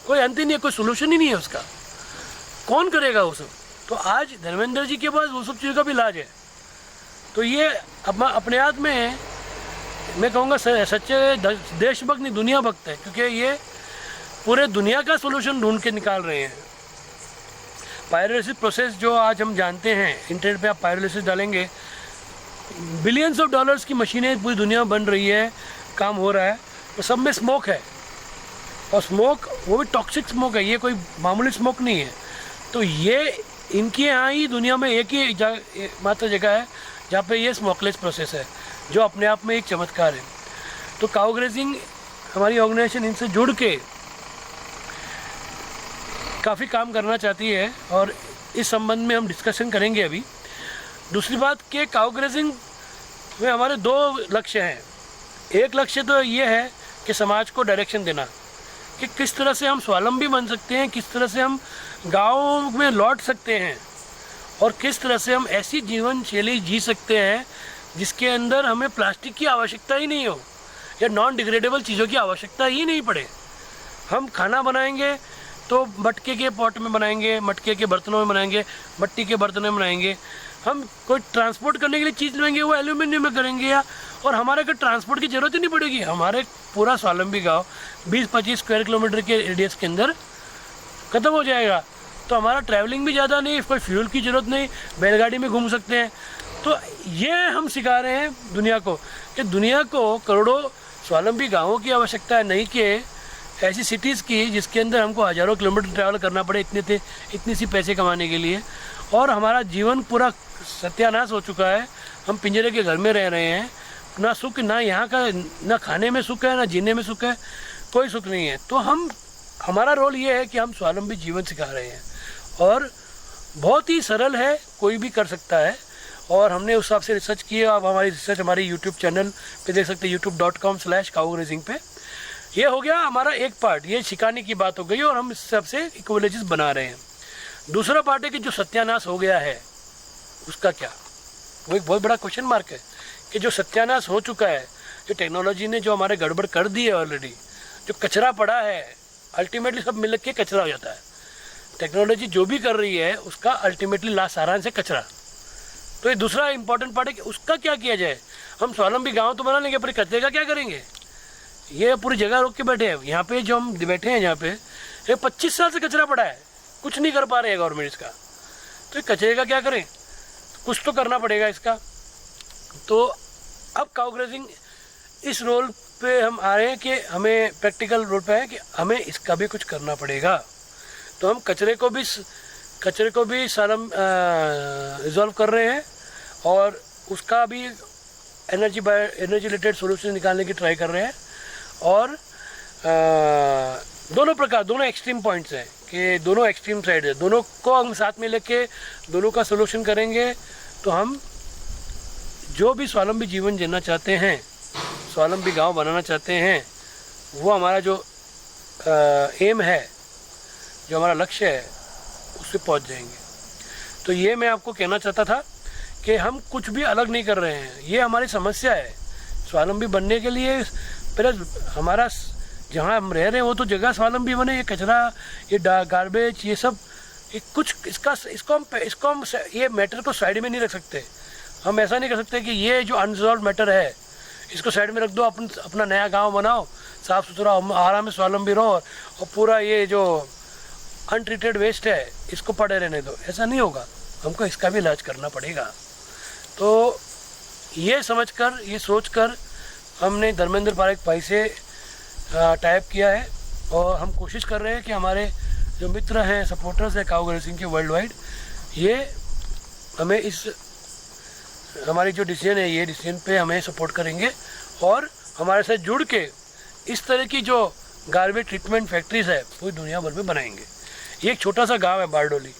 कोई अंत ही नहीं है, कोई सोल्यूशन ही नहीं है उसका। कौन करेगा वो सब? तो आज धर्मेंद्र जी के पास वो सब चीज़ों का भी इलाज है। तो ये अपने आप में मैं कहूँगा सच्चे देशभक्त नहीं, दुनिया भक्त है, क्योंकि ये पूरे दुनिया का सोल्यूशन ढूंढ के निकाल रहे हैं। पायरोलिसिस प्रोसेस जो आज हम जानते हैं, इंटरनेट पे आप पायरोलिसिस डालेंगे, बिलियंस ऑफ डॉलर्स की मशीनें पूरी दुनिया में बन रही है, काम हो रहा है, तो सब में स्मोक है। और स्मोक वो भी टॉक्सिक स्मोक है, ये कोई मामूली स्मोक नहीं है। तो ये इनके यहाँ ही दुनिया में एक ही मात्र जगह है जहाँ पे ये स्मोकलेस प्रोसेस है, जो अपने आप में एक चमत्कार है। तो काउ ग्रेजिंग हमारी ऑर्गेनाइजेशन इनसे जुड़ के काफ़ी काम करना चाहती है, और इस संबंध में हम डिस्कशन करेंगे अभी। दूसरी बात कि काउ ग्रेजिंग में हमारे 2 लक्ष्य हैं। एक लक्ष्य तो ये है कि समाज को डायरेक्शन देना, कि किस तरह से हम स्वावलंबी बन सकते हैं, किस तरह से हम गाँव में लौट सकते हैं और किस तरह से हम ऐसी जीवन शैली जी सकते हैं जिसके अंदर हमें प्लास्टिक की आवश्यकता ही नहीं हो या नॉन डिग्रेडेबल चीज़ों की आवश्यकता ही नहीं पड़े। हम खाना बनाएंगे तो मटके के पॉट में बनाएंगे, मटके के बर्तनों में बनाएंगे, मिट्टी के बर्तनों में बनाएंगे। हम कोई ट्रांसपोर्ट करने के लिए चीज़ लेंगे वो एल्यूमिनियम में करेंगे या और हमारे को ट्रांसपोर्ट की ज़रूरत ही नहीं पड़ेगी। हमारे पूरा स्वावलंबी गाँव 20-25 स्क्वायर किलोमीटर के रेडियस के अंदर ख़त्म हो जाएगा। तो हमारा ट्रैवलिंग भी ज़्यादा नहीं, कोई फ्यूल की ज़रूरत नहीं, बैलगाड़ी में घूम सकते हैं। तो ये हम सिखा रहे हैं दुनिया को कि दुनिया को करोड़ों स्वावलंबी गाँवों की आवश्यकता है, नहीं कि ऐसी सिटीज़ की जिसके अंदर हमको हज़ारों किलोमीटर ट्रैवल करना पड़े इतनी सी पैसे कमाने के लिए। और हमारा जीवन पूरा सत्यानाश हो चुका है। हम पिंजरे के घर में रह रहे हैं, ना सुख, ना यहाँ का, ना खाने में सुख है, ना जीने में सुख है, कोई सुख नहीं है। तो हमारा रोल ये है कि हम स्वावलंबी जीवन सिखा रहे हैं और बहुत ही सरल है, कोई भी कर सकता है। और हमने उस हिसाब से रिसर्च की है। आप हमारी रिसर्च हमारे यूट्यूब चैनल पे देख सकते हैं, youtube.com/cow-grazing पे। ये हो गया हमारा एक पार्ट, ये सिखाने की बात हो गई और हम इस हिसाब से इक्वलेजेस बना रहे हैं। दूसरा पार्ट है कि जो सत्यानाश हो गया है उसका क्या, वो एक बहुत बड़ा क्वेश्चन मार्क है कि जो सत्यानाश हो चुका है, जो टेक्नोलॉजी ने जो हमारे गड़बड़ कर दी है ऑलरेडी, जो कचरा पड़ा है, अल्टीमेटली सब मिल के कचरा हो जाता है। टेक्नोलॉजी जो भी कर रही है उसका अल्टीमेटली सारांश है कचरा। तो ये दूसरा इंपॉर्टेंट पार्ट है कि उसका क्या किया जाए। हम स्वावलंबी गाँव तो बना लेंगे पर कचरे का क्या करेंगे। ये पूरी जगह रोक के बैठे हैं, यहाँ पे जो हम बैठे हैं यहाँ पे, ये 25 साल से कचरा पड़ा है, कुछ नहीं कर पा रहे हैं गवर्नमेंट इसका। तो कचरे का क्या करें, कुछ तो करना पड़ेगा इसका। तो अब काउ ग्रेजिंग इस रोल पे हम आ रहे हैं कि हमें प्रैक्टिकल रोल पे है कि हमें इसका भी कुछ करना पड़ेगा। तो हम कचरे को भी रिजॉल्व कर रहे हैं और उसका भी एनर्जी रिलेटेड सोल्यूशन निकालने की ट्राई कर रहे हैं। और दोनों एक्सट्रीम पॉइंट्स हैं कि दोनों एक्सट्रीम साइड है, दोनों को हम साथ में लेके दोनों का सोल्यूशन करेंगे। तो हम जो भी स्वावलंबी जीवन जीना चाहते हैं, स्वावलंबी गांव बनाना चाहते हैं, वो हमारा जो एम है, जो हमारा लक्ष्य है, उस पर पहुँच जाएंगे। तो ये मैं आपको कहना चाहता था कि हम कुछ भी अलग नहीं कर रहे हैं, ये हमारी समस्या है। स्वावलंबी बनने के लिए पहले हमारा जहाँ हम रह रहे हैं वो तो जगह स्वावलंबी बने। ये कचरा, ये गार्बेज, ये सब इसको हम ये मैटर को साइड में नहीं रख सकते। हम ऐसा नहीं कर सकते कि ये जो अनरिजॉल्व मैटर है इसको साइड में रख दो, अपना नया गांव बनाओ, साफ़ सुथरा आराम में स्वावलंबी रहो और पूरा ये जो अनट्रीटेड वेस्ट है इसको पड़े रहने दो। ऐसा नहीं होगा, हमको इसका भी इलाज करना पड़ेगा। तो ये समझकर, ये सोचकर हमने धर्मेंद्र पारेख भाई से टाइप किया है और हम कोशिश कर रहे हैं कि हमारे जो मित्र हैं, सपोर्टर्स हैं काउ ग्रेजिंग के वर्ल्ड वाइड, ये हमें हमारी जो डिसीजन है, ये डिसीजन पे हमें सपोर्ट करेंगे और हमारे साथ जुड़ के इस तरह की जो गार्बेज ट्रीटमेंट फैक्ट्रीज है पूरी दुनिया भर में बनाएंगे। ये एक छोटा सा गांव है बारडोली,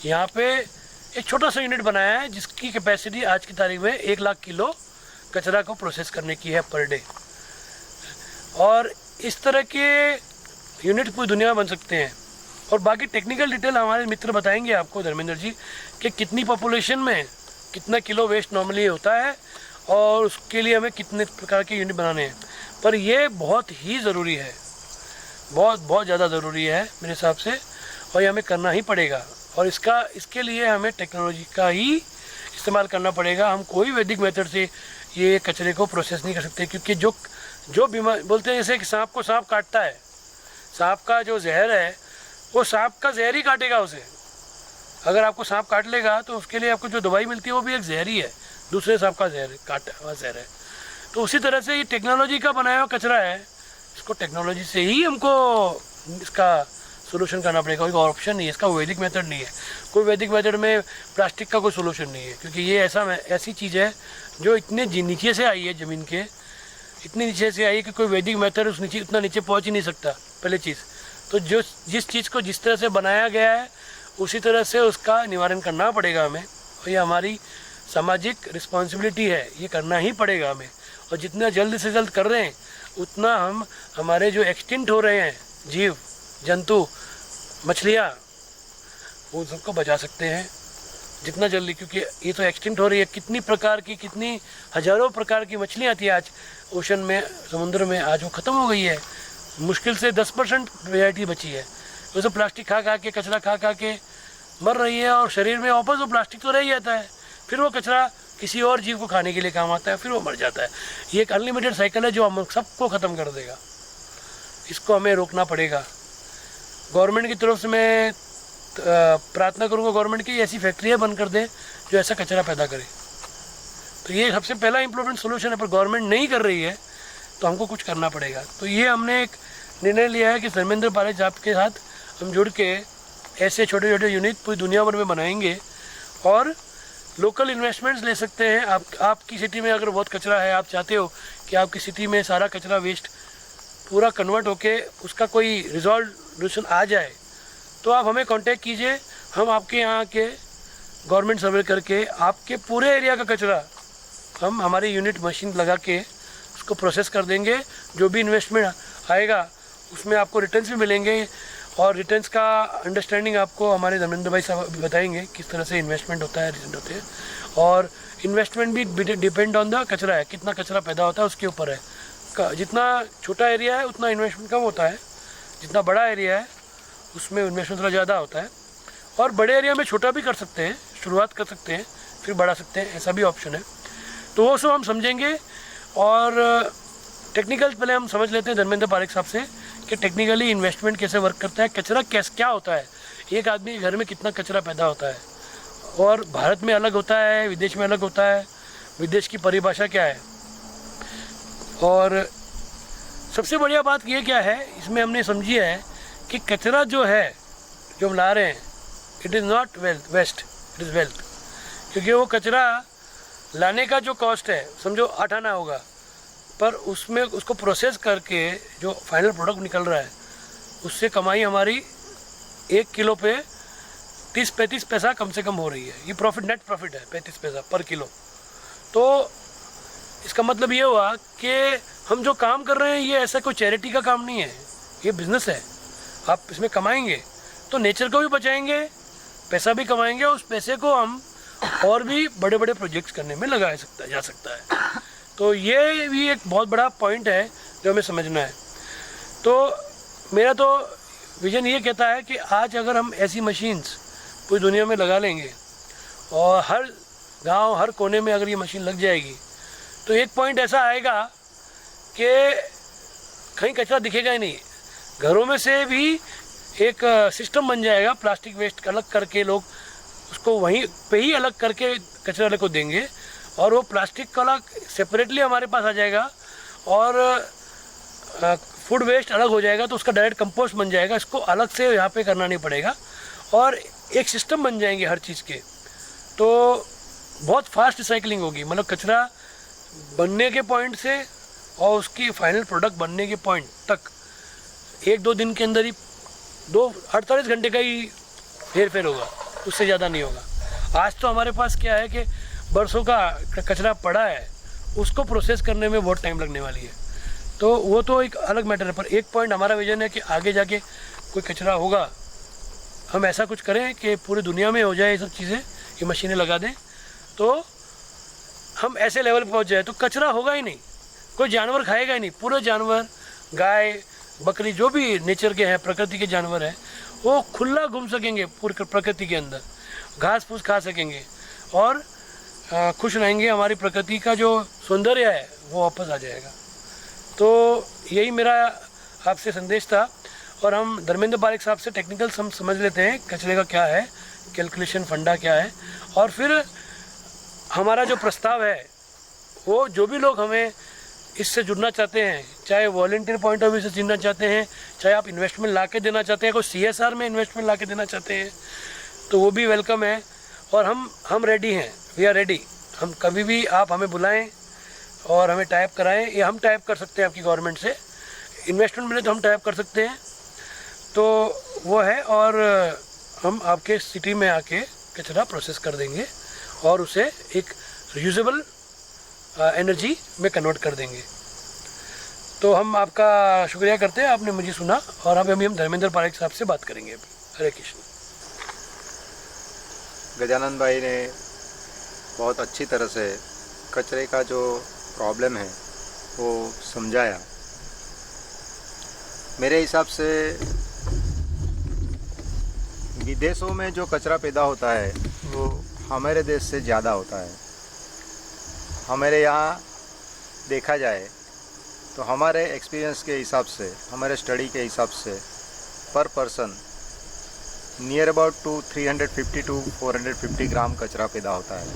यहाँ पे एक छोटा सा यूनिट बनाया है जिसकी कैपेसिटी आज की तारीख में 1 लाख किलो कचरा को प्रोसेस करने की है पर डे। और इस तरह के यूनिट पूरी दुनिया में बन सकते हैं। और बाकी टेक्निकल डिटेल हमारे मित्र बताएंगे आपको, धर्मेंद्र जी, कि कितनी पॉपुलेशन में कितना किलो वेस्ट नॉर्मली होता है और उसके लिए हमें कितने प्रकार के यूनिट बनाने हैं। पर ये बहुत ही ज़रूरी है, बहुत ज़्यादा ज़रूरी है मेरे हिसाब से, और ये हमें करना ही पड़ेगा। और इसके लिए हमें टेक्नोलॉजी का ही इस्तेमाल करना पड़ेगा। हम कोई वैदिक मेथड से ये कचरे को प्रोसेस नहीं कर सकते, क्योंकि जो बीमार बोलते हैं जैसे कि सांप को सांप काटता है, सांप का जो जहर है वो सांप का जहर ही काटेगा उसे। अगर आपको सांप काट लेगा तो उसके लिए आपको जो दवाई मिलती है वो भी एक जहर ही है, दूसरे सांप का जहर है। तो उसी तरह से ये टेक्नोलॉजी का बनाया हुआ कचरा है, इसको टेक्नोलॉजी से ही हमको इसका सोल्यूशन करना पड़ेगा। कोई ऑप्शन नहीं है, इसका वैदिक मेथड नहीं है। कोई वैदिक मेथड में प्लास्टिक का कोई सोल्यूशन नहीं है, क्योंकि ये ऐसी चीज़ है जो इतने नीचे से आई है, ज़मीन के इतनी नीचे से आई है कि कोई वैदिक मेथड उतना नीचे पहुंच ही नहीं सकता। पहले चीज़ तो जिस चीज़ को जिस तरह से बनाया गया है उसी तरह से उसका निवारण करना पड़ेगा हमें, और ये हमारी सामाजिक रिस्पॉन्सिबिलिटी है, ये करना ही पड़ेगा हमें। और जितना जल्द से जल्द कर रहे हैं उतना हम हमारे जो एक्सटिंक्ट हो रहे हैं जीव जंतु मछलियाँ वो सबको बचा सकते हैं जितना जल्दी, क्योंकि ये तो एक्सटिंक्ट हो रही है। कितनी प्रकार की, कितनी हजारों प्रकार की मछलियाँ थी आज ओशन में, समुद्र में, आज वो ख़त्म हो गई है। मुश्किल से 10% वैरायटी बची है। वो सब प्लास्टिक खा खा के, कचरा खा खा के मर रही है, और शरीर में वापस वो प्लास्टिक तो रह ही जाता है। फिर वो कचरा किसी और जीव को खाने के लिए काम आता है, फिर वो मर जाता है। ये एक अनलिमिटेड साइकिल है जो हम सबको ख़त्म कर देगा। इसको हमें रोकना पड़ेगा। गवर्नमेंट की तरफ से मैं प्रार्थना करूँगा गवर्नमेंट की ऐसी फैक्ट्रियाँ बंद कर दें जो ऐसा कचरा पैदा करे। तो ये सबसे पहला इम्प्लीमेंट सोल्यूशन है, पर गवर्नमेंट नहीं कर रही है तो हमको कुछ करना पड़ेगा। तो ये हमने एक निर्णय लिया है कि धर्मेंद्र पारेख साहब के साथ हम जुड़ के ऐसे छोटे छोटे यूनिट पूरी दुनिया भर में बनाएंगे और लोकल इन्वेस्टमेंट्स ले सकते हैं। आपकी सिटी में अगर बहुत कचरा है, आप चाहते हो कि आपकी सिटी में सारा कचरा वेस्ट पूरा कन्वर्ट होके उसका कोई रिजोल्यूशन आ जाए, तो आप हमें कांटेक्ट कीजिए। हम आपके यहाँ के गवर्नमेंट सर्वे करके आपके पूरे एरिया का कचरा हम हमारी यूनिट मशीन लगा के उसको प्रोसेस कर देंगे। जो भी इन्वेस्टमेंट आएगा उसमें आपको रिटर्न्स भी मिलेंगे, और रिटर्न्स का अंडरस्टैंडिंग आपको हमारे धर्मेंद्र भाई साहब बताएंगे किस तरह से इन्वेस्टमेंट होता है, रिटर्न होते हैं। और इन्वेस्टमेंट भी डिपेंड ऑन द कचरा है, कितना कचरा पैदा होता है उसके ऊपर है। जितना छोटा एरिया है उतना इन्वेस्टमेंट कम होता है, जितना बड़ा एरिया है उसमें इन्वेस्टमेंट थोड़ा ज़्यादा होता है। और बड़े एरिया में छोटा भी कर सकते हैं, शुरुआत कर सकते हैं, फिर बढ़ा सकते हैं, ऐसा भी ऑप्शन है। तो वो सब हम समझेंगे। और टेक्निकल पहले हम समझ लेते हैं धर्मेंद्र पारेख साहब से कि टेक्निकली इन्वेस्टमेंट कैसे वर्क करता है, कचरा क्या होता है, एक आदमी के घर में कितना कचरा पैदा होता है, और भारत में अलग होता है, विदेश में अलग होता है, विदेश की परिभाषा क्या है। और सबसे बढ़िया बात ये क्या है, इसमें हमने समझी है कि कचरा जो है जो हम ला रहे हैं, it is not waste, it is wealth. क्योंकि वो कचरा लाने का जो कॉस्ट है समझो 8 आना होगा, पर उसमें उसको प्रोसेस करके जो फाइनल प्रोडक्ट निकल रहा है उससे कमाई हमारी 1 किलो पे 30-35 पैसा कम से कम हो रही है। ये प्रॉफिट, नेट प्रॉफिट है 35 पैसा पर किलो। तो इसका मतलब ये हुआ कि हम जो काम कर रहे हैं ये ऐसा कोई चैरिटी का काम नहीं है, ये बिजनेस है। आप इसमें कमाएंगे तो नेचर को भी बचाएंगे, पैसा भी कमाएंगे, उस पैसे को हम और भी बड़े बड़े प्रोजेक्ट्स करने में लगाया जा सकता है। तो ये भी एक बहुत बड़ा पॉइंट है जो हमें समझना है। तो मेरा तो विजन ये कहता है कि आज अगर हम ऐसी मशीन्स पूरी दुनिया में लगा लेंगे और हर गांव, हर कोने में अगर ये मशीन लग जाएगी, तो एक पॉइंट ऐसा आएगा कि कहीं कचरा दिखेगा ही नहीं। घरों में से भी एक सिस्टम बन जाएगा, प्लास्टिक वेस्ट अलग करके लोग उसको वहीं पे ही अलग करके कचरा वाले को देंगे, और वो प्लास्टिक का अलग सेपरेटली हमारे पास आ जाएगा, और फूड वेस्ट अलग हो जाएगा, तो उसका डायरेक्ट कंपोस्ट बन जाएगा। इसको अलग से यहाँ पे करना नहीं पड़ेगा, और एक सिस्टम बन जाएंगे हर चीज़ के। तो बहुत फास्ट रिसाइकलिंग होगी, मतलब कचरा बनने के पॉइंट से और उसकी फाइनल प्रोडक्ट बनने के पॉइंट तक 1-2 दिन के अंदर ही 48 घंटे का ही हेर फेर होगा, उससे ज़्यादा नहीं होगा। आज तो हमारे पास क्या है कि बरसों का कचरा पड़ा है, उसको प्रोसेस करने में बहुत टाइम लगने वाली है। तो वो तो एक अलग मैटर है, पर एक पॉइंट हमारा विजन है कि आगे जाके कोई कचरा होगा, हम ऐसा कुछ करें कि पूरी दुनिया में हो जाए ये सब चीज़ें, ये मशीनें लगा दें, तो हम ऐसे लेवल पर पहुँच जाए तो कचरा होगा ही नहीं, कोई जानवर खाएगा ही नहीं। पूरे जानवर, गाय, बकरी, जो भी नेचर के हैं, प्रकृति के जानवर हैं, वो खुला घूम सकेंगे पूरी प्रकृति के अंदर, घास फूस खा सकेंगे और खुश रहेंगे। हमारी प्रकृति का जो सौंदर्य है वो वापस आ जाएगा। तो यही मेरा आपसे संदेश था। और हम धर्मेंद्र पारेख साहब से टेक्निकल समझ लेते हैं कचरे का क्या है, कैलकुलेशन फंडा क्या है, और फिर हमारा जो प्रस्ताव है वो जो भी लोग हमें इससे जुड़ना चाहते हैं, चाहे वॉलंटियर पॉइंट ऑफ व्यू से जुड़ना चाहते हैं, चाहे आप इन्वेस्टमेंट ला के देना चाहते हैं, कोई CSR में इन्वेस्टमेंट ला के देना चाहते हैं, तो वो भी वेलकम है। और हम रेडी हैं, वी आर रेडी। हम कभी भी आप हमें बुलाएं और हमें टाइप कराएं, या हम टाइप कर सकते हैं आपकी गवर्नमेंट से, इन्वेस्टमेंट मिले तो हम टाइप कर सकते हैं। तो वो है, और हम आपके सिटी में आके कचरा प्रोसेस कर देंगे और उसे एक रीयूजेबल एनर्जी में कन्वर्ट कर देंगे। तो हम आपका शुक्रिया करते हैं, आपने मुझे सुना। और अभी हम धर्मेंद्र पारेख साहब से बात करेंगे। हरे कृष्ण। गजानन भाई ने बहुत अच्छी तरह से कचरे का जो प्रॉब्लम है वो समझाया। मेरे हिसाब से विदेशों में जो कचरा पैदा होता है वो हमारे देश से ज़्यादा होता है। हमारे यहाँ देखा जाए तो हमारे एक्सपीरियंस के हिसाब से, हमारे स्टडी के हिसाब से per person near about to 350 to 450 gram कचरा पैदा होता है।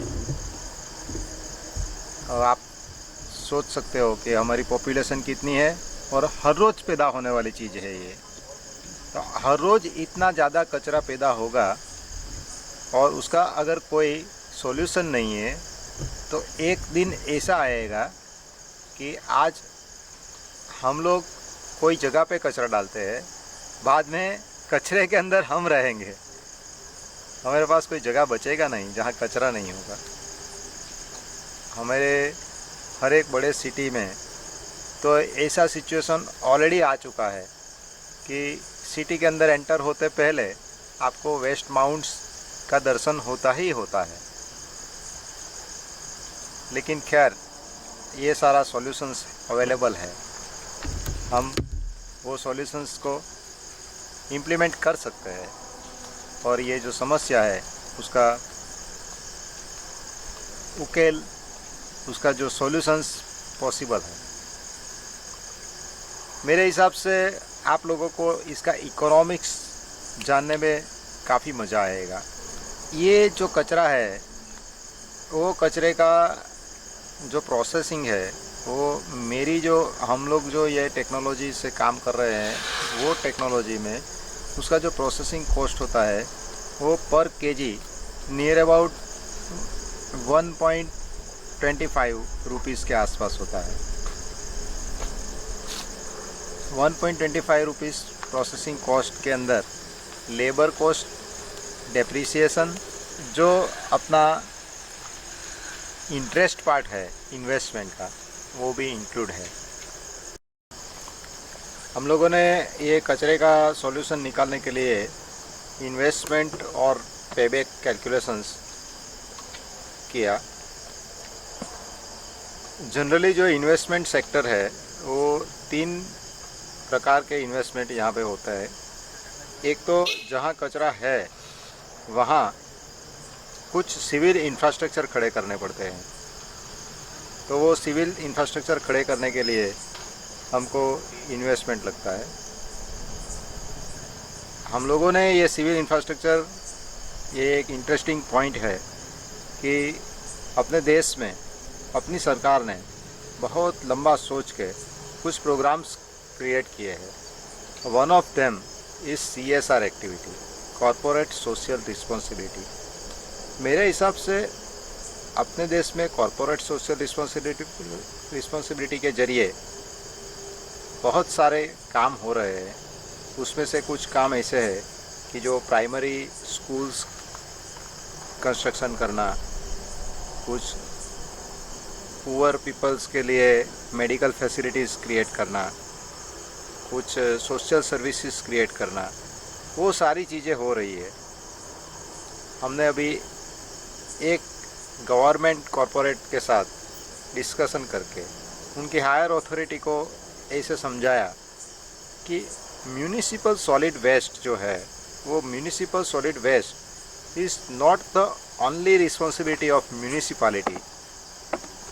और आप सोच सकते हो कि हमारी पॉपुलेशन कितनी है और हर रोज़ पैदा होने वाली चीज़ है ये। तो हर रोज़ इतना ज़्यादा कचरा पैदा होगा और उसका अगर कोई सॉल्यूशन नहीं है तो एक दिन ऐसा आएगा कि आज हम लोग कोई जगह पे कचरा डालते हैं, बाद में कचरे के अंदर हम रहेंगे, हमारे पास कोई जगह बचेगा नहीं जहाँ कचरा नहीं होगा। हमारे हर एक बड़े सिटी में तो ऐसा सिचुएशन ऑलरेडी आ चुका है कि सिटी के अंदर एंटर होते पहले आपको वेस्ट माउंट्स का दर्शन होता ही होता है। लेकिन खैर ये सारा सॉल्यूशंस अवेलेबल है, हम वो सॉल्यूशंस को इम्प्लीमेंट कर सकते हैं और ये जो समस्या है उसका उकेल, उसका जो सॉल्यूशंस पॉसिबल है। मेरे हिसाब से आप लोगों को इसका इकोनॉमिक्स जानने में काफ़ी मज़ा आएगा। ये जो कचरा है वो कचरे का जो प्रोसेसिंग है वो मेरी जो हम लोग जो ये टेक्नोलॉजी से काम कर रहे हैं वो टेक्नोलॉजी में उसका जो प्रोसेसिंग कॉस्ट होता है वो पर केजी नियर अबाउट 1.25 रुपीज़ के आसपास होता है। 1.25 रुपीज़ प्रोसेसिंग कॉस्ट के अंदर लेबर कॉस्ट, डेप्रिसिएशन, जो अपना इंटरेस्ट पार्ट है इन्वेस्टमेंट का वो भी इंक्लूड है। हम लोगों ने ये कचरे का सॉल्यूशन निकालने के लिए इन्वेस्टमेंट और पेबैक कैलकुलेशंस किया। जनरली जो इन्वेस्टमेंट सेक्टर है वो 3 प्रकार के इन्वेस्टमेंट यहाँ पे होता है। एक तो जहाँ कचरा है वहाँ कुछ सिविल इंफ्रास्ट्रक्चर खड़े करने पड़ते हैं, तो वो सिविल इंफ्रास्ट्रक्चर खड़े करने के लिए हमको इन्वेस्टमेंट लगता है। हम लोगों ने ये सिविल इंफ्रास्ट्रक्चर, ये एक इंटरेस्टिंग पॉइंट है कि अपने देश में अपनी सरकार ने बहुत लंबा सोच के कुछ प्रोग्राम्स क्रिएट किए हैं। One of them is CSR activity, corporate social responsibility. मेरे हिसाब से अपने देश में कॉरपोरेट सोशल रिस्पॉन्सिबिलिटी के ज़रिए बहुत सारे काम हो रहे हैं। उसमें से कुछ काम ऐसे है कि जो प्राइमरी स्कूल्स कंस्ट्रक्शन करना, कुछ पुअर पीपल्स के लिए मेडिकल फैसिलिटीज़ क्रिएट करना, कुछ सोशल सर्विसेज क्रिएट करना, वो सारी चीज़ें हो रही है। हमने अभी एक गवर्नमेंट कॉरपोरेट के साथ डिस्कशन करके उनकी हायर अथॉरिटी को ऐसे समझाया कि म्यूनिसिपल सॉलिड वेस्ट जो है वो municipal solid waste is not the only responsibility of municipality,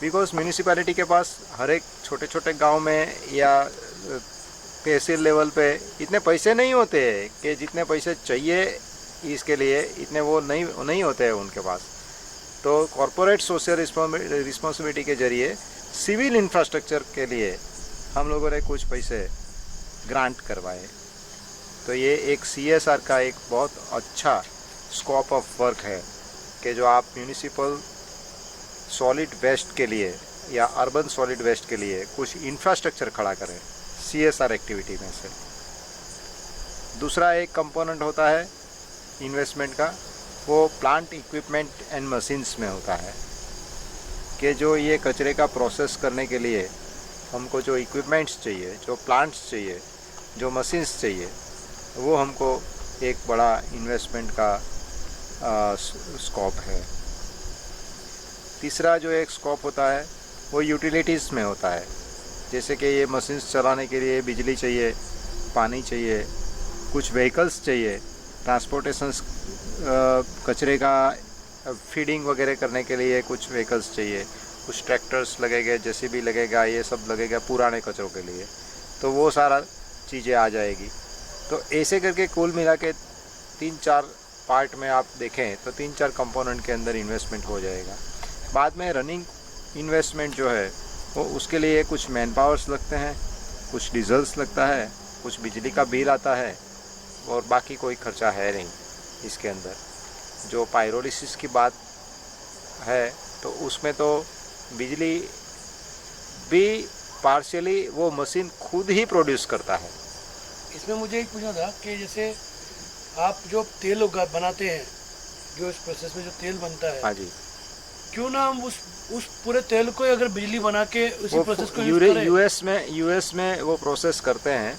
because municipality के पास हर एक छोटे छोटे गांव में या तहसील लेवल पे इतने पैसे नहीं होते हैं कि जितने पैसे चाहिए इसके लिए इतने वो नहीं होते हैं उनके पास। तो कॉरपोरेट सोशल रिस्पॉन्सिबिलिटी के ज़रिए सिविल इंफ्रास्ट्रक्चर के लिए हम लोगों ने कुछ पैसे ग्रांट करवाए। तो ये एक CSR का एक बहुत अच्छा स्कोप ऑफ वर्क है कि जो आप म्यूनिसिपल सॉलिड वेस्ट के लिए या अर्बन सॉलिड वेस्ट के लिए कुछ इंफ्रास्ट्रक्चर खड़ा करें CSR एक्टिविटी में से। दूसरा एक कंपोनेंट होता है इन्वेस्टमेंट का, वो प्लांट इक्विपमेंट एंड मशीन्स में होता है कि जो ये कचरे का प्रोसेस करने के लिए हमको जो इक्विपमेंट्स चाहिए, जो प्लांट्स चाहिए, जो मशीन्स चाहिए, वो हमको एक बड़ा इन्वेस्टमेंट का स्कोप है। तीसरा जो एक स्कोप होता है वो यूटिलिटीज़ में होता है। जैसे कि ये मशीन्स चलाने के लिए बिजली चाहिए, पानी चाहिए, कुछ व्हीकल्स चाहिए, ट्रांसपोर्टेशन, कचरे का फीडिंग वगैरह करने के लिए कुछ व्हीकल्स चाहिए, कुछ ट्रैक्टर्स लगेंगे, जेसीबी लगेगा, ये सब लगेगा पुराने कचरों के लिए, तो वो सारा चीज़ें आ जाएगी। तो ऐसे करके कुल मिला के 3-4 पार्ट में आप देखें तो 3-4 कंपोनेंट के अंदर इन्वेस्टमेंट हो जाएगा। बाद में रनिंग इन्वेस्टमेंट जो है वो उसके लिए कुछ मैन पावर्स लगते हैं, कुछ डीजल्स लगता है, कुछ बिजली का बिल आता है, और बाकी कोई खर्चा है नहीं इसके अंदर। जो पायरोलिसिस की बात है तो उसमें तो बिजली भी पार्शियली वो मशीन खुद ही प्रोड्यूस करता है। इसमें मुझे एक पूछना था कि जैसे आप जो तेल बनाते हैं, जो इस प्रोसेस में जो तेल बनता है, हाँ जी, क्यों ना हम उस पूरे तेल को अगर बिजली बना के उसी वो प्रोसेस को यूज करें? यूएस में वो प्रोसेस करते हैं,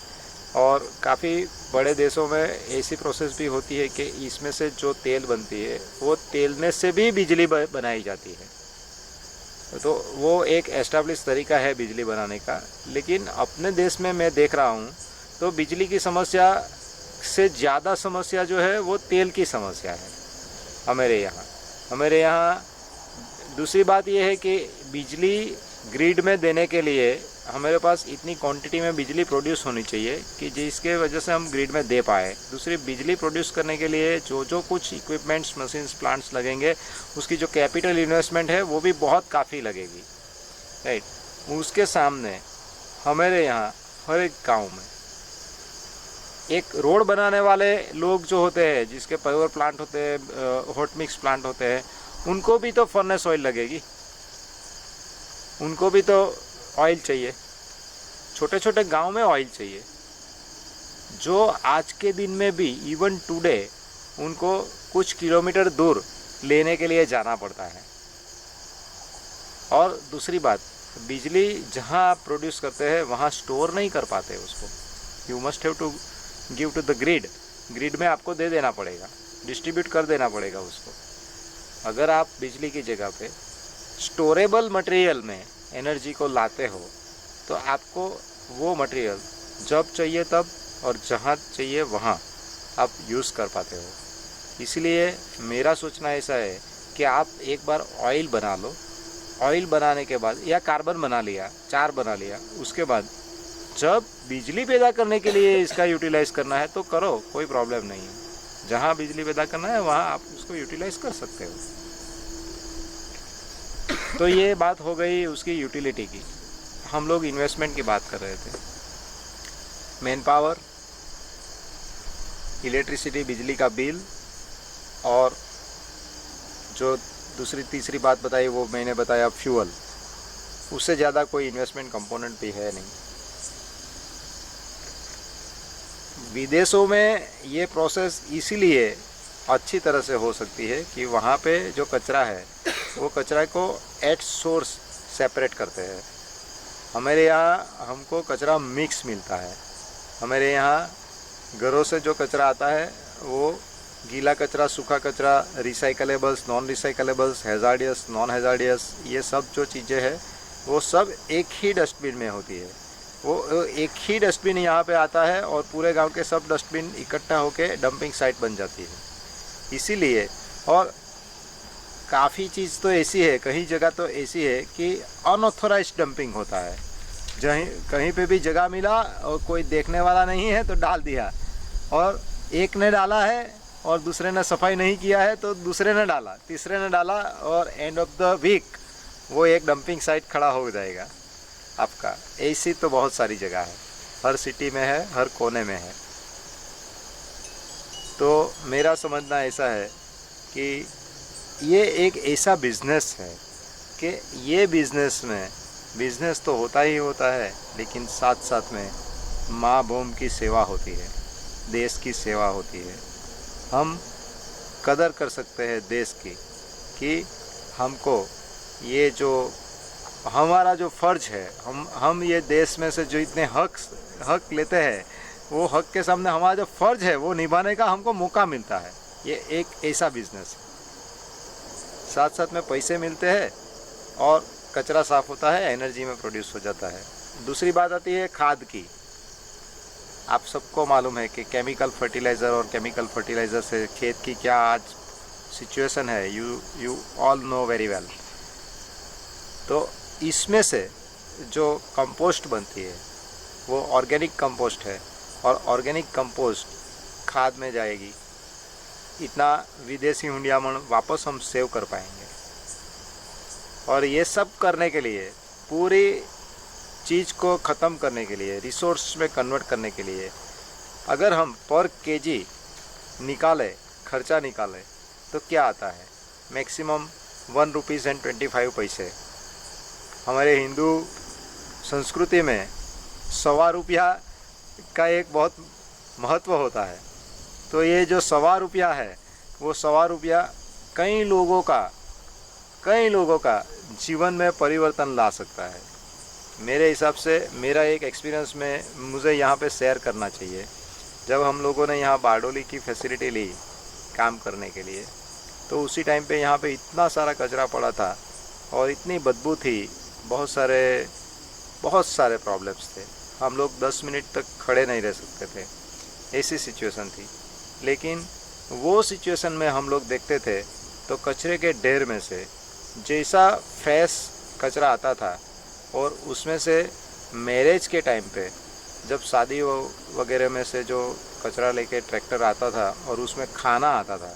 और काफ़ी बड़े देशों में ऐसी प्रोसेस भी होती है कि इसमें से जो तेल बनती है वो तेल में से भी बिजली बनाई जाती है। तो वो एक एस्टेब्लिश तरीका है बिजली बनाने का। लेकिन अपने देश में मैं देख रहा हूँ तो बिजली की समस्या से ज़्यादा समस्या जो है वो तेल की समस्या है हमारे यहाँ। दूसरी बात यह है कि बिजली ग्रिड में देने के लिए हमारे पास इतनी क्वांटिटी में बिजली प्रोड्यूस होनी चाहिए कि जिसके वजह से हम ग्रिड में दे पाए। दूसरी, बिजली प्रोड्यूस करने के लिए जो कुछ इक्विपमेंट्स, मशीन्स, प्लांट्स लगेंगे, उसकी जो कैपिटल इन्वेस्टमेंट है वो भी बहुत काफ़ी लगेगी, राइट। उसके सामने हमारे यहाँ हर एक गाँव में एक रोड बनाने वाले लोग जो होते हैं, जिसके पावर प्लांट होते हैं, हॉट मिक्स प्लांट होते हैं, उनको भी तो फर्नेस ऑयल लगेगी, उनको भी तो ऑयल चाहिए। छोटे छोटे गांव में ऑयल चाहिए, जो आज के दिन में भी इवन टुडे उनको कुछ किलोमीटर दूर लेने के लिए जाना पड़ता है। और दूसरी बात, बिजली जहां आप प्रोड्यूस करते हैं वहां स्टोर नहीं कर पाते उसको। You must have to give to the grid में आपको दे देना पड़ेगा, डिस्ट्रीब्यूट कर देना पड़ेगा उसको। अगर आप बिजली की जगह पे स्टोरेबल मटेरियल में एनर्जी को लाते हो तो आपको वो मटेरियल जब चाहिए तब और जहाँ चाहिए वहाँ आप यूज़ कर पाते हो। इसलिए मेरा सोचना ऐसा है कि आप एक बार ऑयल बना लो, ऑयल बनाने के बाद या कार्बन बना लिया, 4 बना लिया, उसके बाद जब बिजली पैदा करने के लिए इसका यूटिलाइज़ करना है तो करो, कोई प्रॉब्लम नहीं है। जहाँ बिजली पैदा करना है वहाँ आप उसको यूटिलाइज़ कर सकते हो। तो ये बात हो गई उसकी यूटिलिटी की। हम लोग इन्वेस्टमेंट की बात कर रहे थे। मैन पावर, इलेक्ट्रिसिटी, बिजली का बिल, और जो दूसरी तीसरी बात बताई वो मैंने बताया फ्यूल। उससे ज़्यादा कोई इन्वेस्टमेंट कंपोनेंट भी है नहीं। विदेशों में ये प्रोसेस इसीलिए अच्छी तरह से हो सकती है कि वहाँ पे जो कचरा है वो कचरा को एट सोर्स सेपरेट करते हैं। हमारे यहाँ हमको कचरा मिक्स मिलता है। हमारे यहाँ घरों से जो कचरा आता है वो गीला कचरा, सूखा कचरा, रिसाइकलेबल्स, नॉन रिसाइकलेबल्स, हैजार्डियस, नॉन हैजार्डियस, ये सब जो चीज़ें हैं वो सब एक ही डस्टबिन में होती है। वो एक ही डस्टबिन यहाँ पे आता है और पूरे गांव के सब डस्टबिन इकट्ठा होके डंपिंग साइट बन जाती है। इसीलिए, और काफ़ी चीज़ तो ऐसी है, कहीं जगह तो ऐसी है कि अनऑथोराइज्ड डंपिंग होता है। कहीं पे भी जगह मिला और कोई देखने वाला नहीं है तो डाल दिया, और एक ने डाला है और दूसरे ने सफाई नहीं किया है तो दूसरे ने डाला, तीसरे ने डाला, और एंड ऑफ द वीक वो एक डंपिंग साइट खड़ा हो जाएगा आपका। ऐसी तो बहुत सारी जगह है, हर सिटी में है, हर कोने में है। तो मेरा समझना ऐसा है कि ये एक ऐसा बिज़नेस है कि ये बिज़नेस तो होता ही होता है, लेकिन साथ साथ में माँ भूमि की सेवा होती है, देश की सेवा होती है। हम कदर कर सकते हैं देश की कि हमको ये जो हमारा जो फ़र्ज है, हम ये देश में से जो इतने हक लेते हैं, वो हक के सामने हमारा जो फ़र्ज है वो निभाने का हमको मौका मिलता है। ये एक ऐसा बिजनेस है, साथ साथ में पैसे मिलते हैं और कचरा साफ होता है, एनर्जी में प्रोड्यूस हो जाता है। दूसरी बात आती है खाद की। आप सबको मालूम है कि केमिकल फर्टिलाइज़र और केमिकल फर्टिलाइज़र से खेत की क्या आज सिचुएशन है, you all know very well. तो इसमें से जो कंपोस्ट बनती है वो ऑर्गेनिक कंपोस्ट है और ऑर्गेनिक कंपोस्ट खाद में जाएगी। इतना विदेशी हुंडियामण वापस हम सेव कर पाएंगे। और ये सब करने के लिए, पूरी चीज़ को ख़त्म करने के लिए, रिसोर्स में कन्वर्ट करने के लिए, अगर हम पर केजी निकालें, खर्चा निकालें, तो क्या आता है? मैक्सिमम 1 रुपीज़ एंड 25 पैसे। हमारे हिंदू संस्कृति में 1.25 रुपया का एक बहुत महत्व होता है। तो ये जो 1.25 रुपया है, वो 1.25 रुपया कई लोगों का जीवन में परिवर्तन ला सकता है। मेरे हिसाब से मेरा एक एक्सपीरियंस में मुझे यहाँ पे शेयर करना चाहिए। जब हम लोगों ने यहाँ बारडोली की फैसिलिटी ली काम करने के लिए, तो उसी टाइम पे यहाँ पे इतना सारा कचरा पड़ा था और इतनी बदबू थी, बहुत सारे प्रॉब्लम्स थे। हम लोग 10 मिनट तक खड़े नहीं रह सकते थे, ऐसी सिचुएशन थी। लेकिन वो सिचुएशन में हम लोग देखते थे तो कचरे के ढेर में से जैसा फ्रेश कचरा आता था, और उसमें से मैरिज के टाइम पे जब शादी वगैरह में से जो कचरा लेके ट्रैक्टर आता था और उसमें खाना आता था,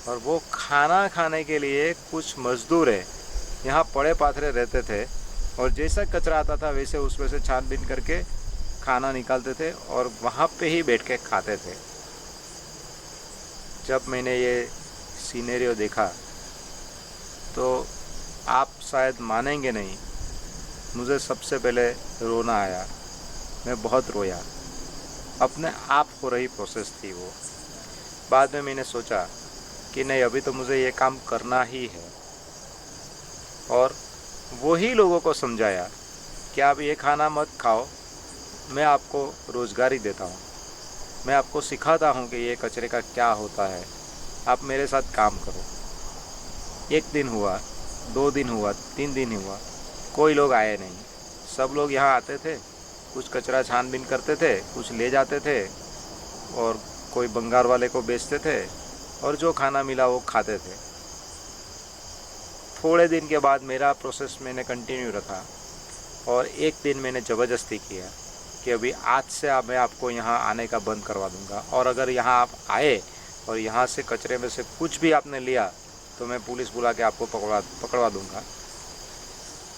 और वो खाना खाने के लिए कुछ मजदूर यहाँ पड़े पाथरे रहते थे, और जैसा कचरा आता था वैसे उसमें से छानबीन करके खाना निकालते थे और वहाँ पे ही बैठ के खाते थे। जब मैंने ये सीनेरियो देखा तो आप शायद मानेंगे नहीं, मुझे सबसे पहले रोना आया। मैं बहुत रोया, अपने आप हो रही प्रोसेस थी वो। बाद में मैंने सोचा कि नहीं, अभी तो मुझे ये काम करना ही है, और वही लोगों को समझाया कि आप ये खाना मत खाओ, मैं आपको रोज़गारी देता हूँ, मैं आपको सिखाता हूँ कि ये कचरे का क्या होता है, आप मेरे साथ काम करो। 1 दिन हुआ, 2 दिन हुआ, 3 दिन हुआ, कोई लोग आए नहीं। सब लोग यहाँ आते थे, कुछ कचरा छानबीन करते थे, कुछ ले जाते थे, और कोई बंगार वाले को बेचते थे, और जो खाना मिला वो खाते थे। थोड़े दिन के बाद मेरा प्रोसेस मैंने कंटिन्यू रखा, और एक दिन मैंने ज़बरदस्ती किया कि अभी आज से मैं आपको यहाँ आने का बंद करवा दूँगा, और अगर यहाँ आप आए और यहाँ से कचरे में से कुछ भी आपने लिया तो मैं पुलिस बुला के आपको पकड़वा दूँगा।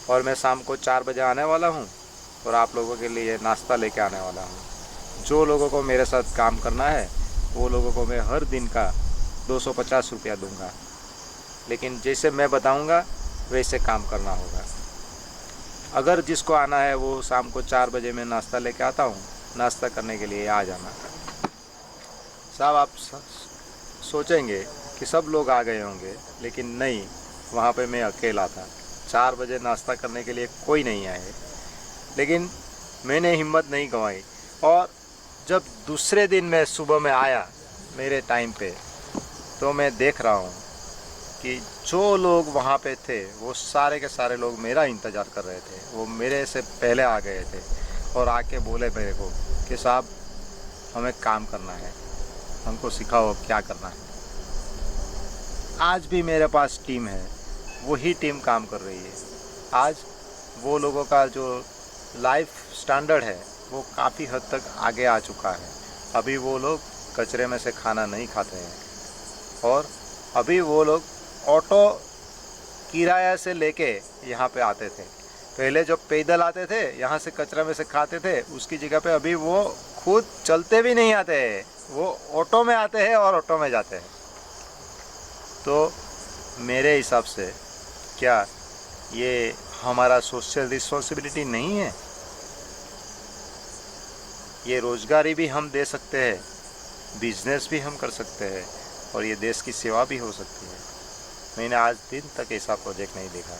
और मैं शाम को 4 बजे आने वाला हूँ और आप लोगों के लिए नाश्ता लेके आने वाला हूँ। जो लोगों को मेरे साथ काम करना है वो लोगों को मैं हर दिन का 250 रुपया दूँगा, लेकिन जैसे मैं बताऊँगा वैसे काम करना होगा। अगर जिसको आना है वो शाम को 4 बजे मैं नाश्ता लेके आता हूँ, नाश्ता करने के लिए आ जाना। साहब, आप सोचेंगे कि सब लोग आ गए होंगे, लेकिन नहीं, वहाँ पे मैं अकेला था। 4 बजे नाश्ता करने के लिए कोई नहीं आए, लेकिन मैंने हिम्मत नहीं गंवाई। और जब दूसरे दिन मैं सुबह में आया मेरे टाइम पे, तो मैं देख रहा हूँ कि जो लोग वहाँ पे थे वो सारे के सारे लोग मेरा इंतज़ार कर रहे थे। वो मेरे से पहले आ गए थे और आके बोले मेरे को कि साहब, हमें काम करना है, हमको सिखाओ क्या करना है। आज भी मेरे पास टीम है, वही टीम काम कर रही है। आज वो लोगों का जो लाइफ स्टैंडर्ड है वो काफ़ी हद तक आगे आ चुका है। अभी वो लोग कचरे में से खाना नहीं खाते हैं, और अभी वो लोग ऑटो किराया से लेके यहाँ पे आते थे। पहले जो पैदल आते थे यहाँ से कचरा में से खाते थे, उसकी जगह पे अभी वो खुद चलते भी नहीं आते हैं, वो ऑटो में आते हैं और ऑटो में जाते हैं। तो मेरे हिसाब से क्या ये हमारा सोशल रिस्पॉन्सिबिलिटी नहीं है? ये रोज़गारी भी हम दे सकते हैं, बिजनेस भी हम कर सकते हैं, और ये देश की सेवा भी हो सकती है। मैंने आज दिन तक ऐसा प्रोजेक्ट नहीं देखा।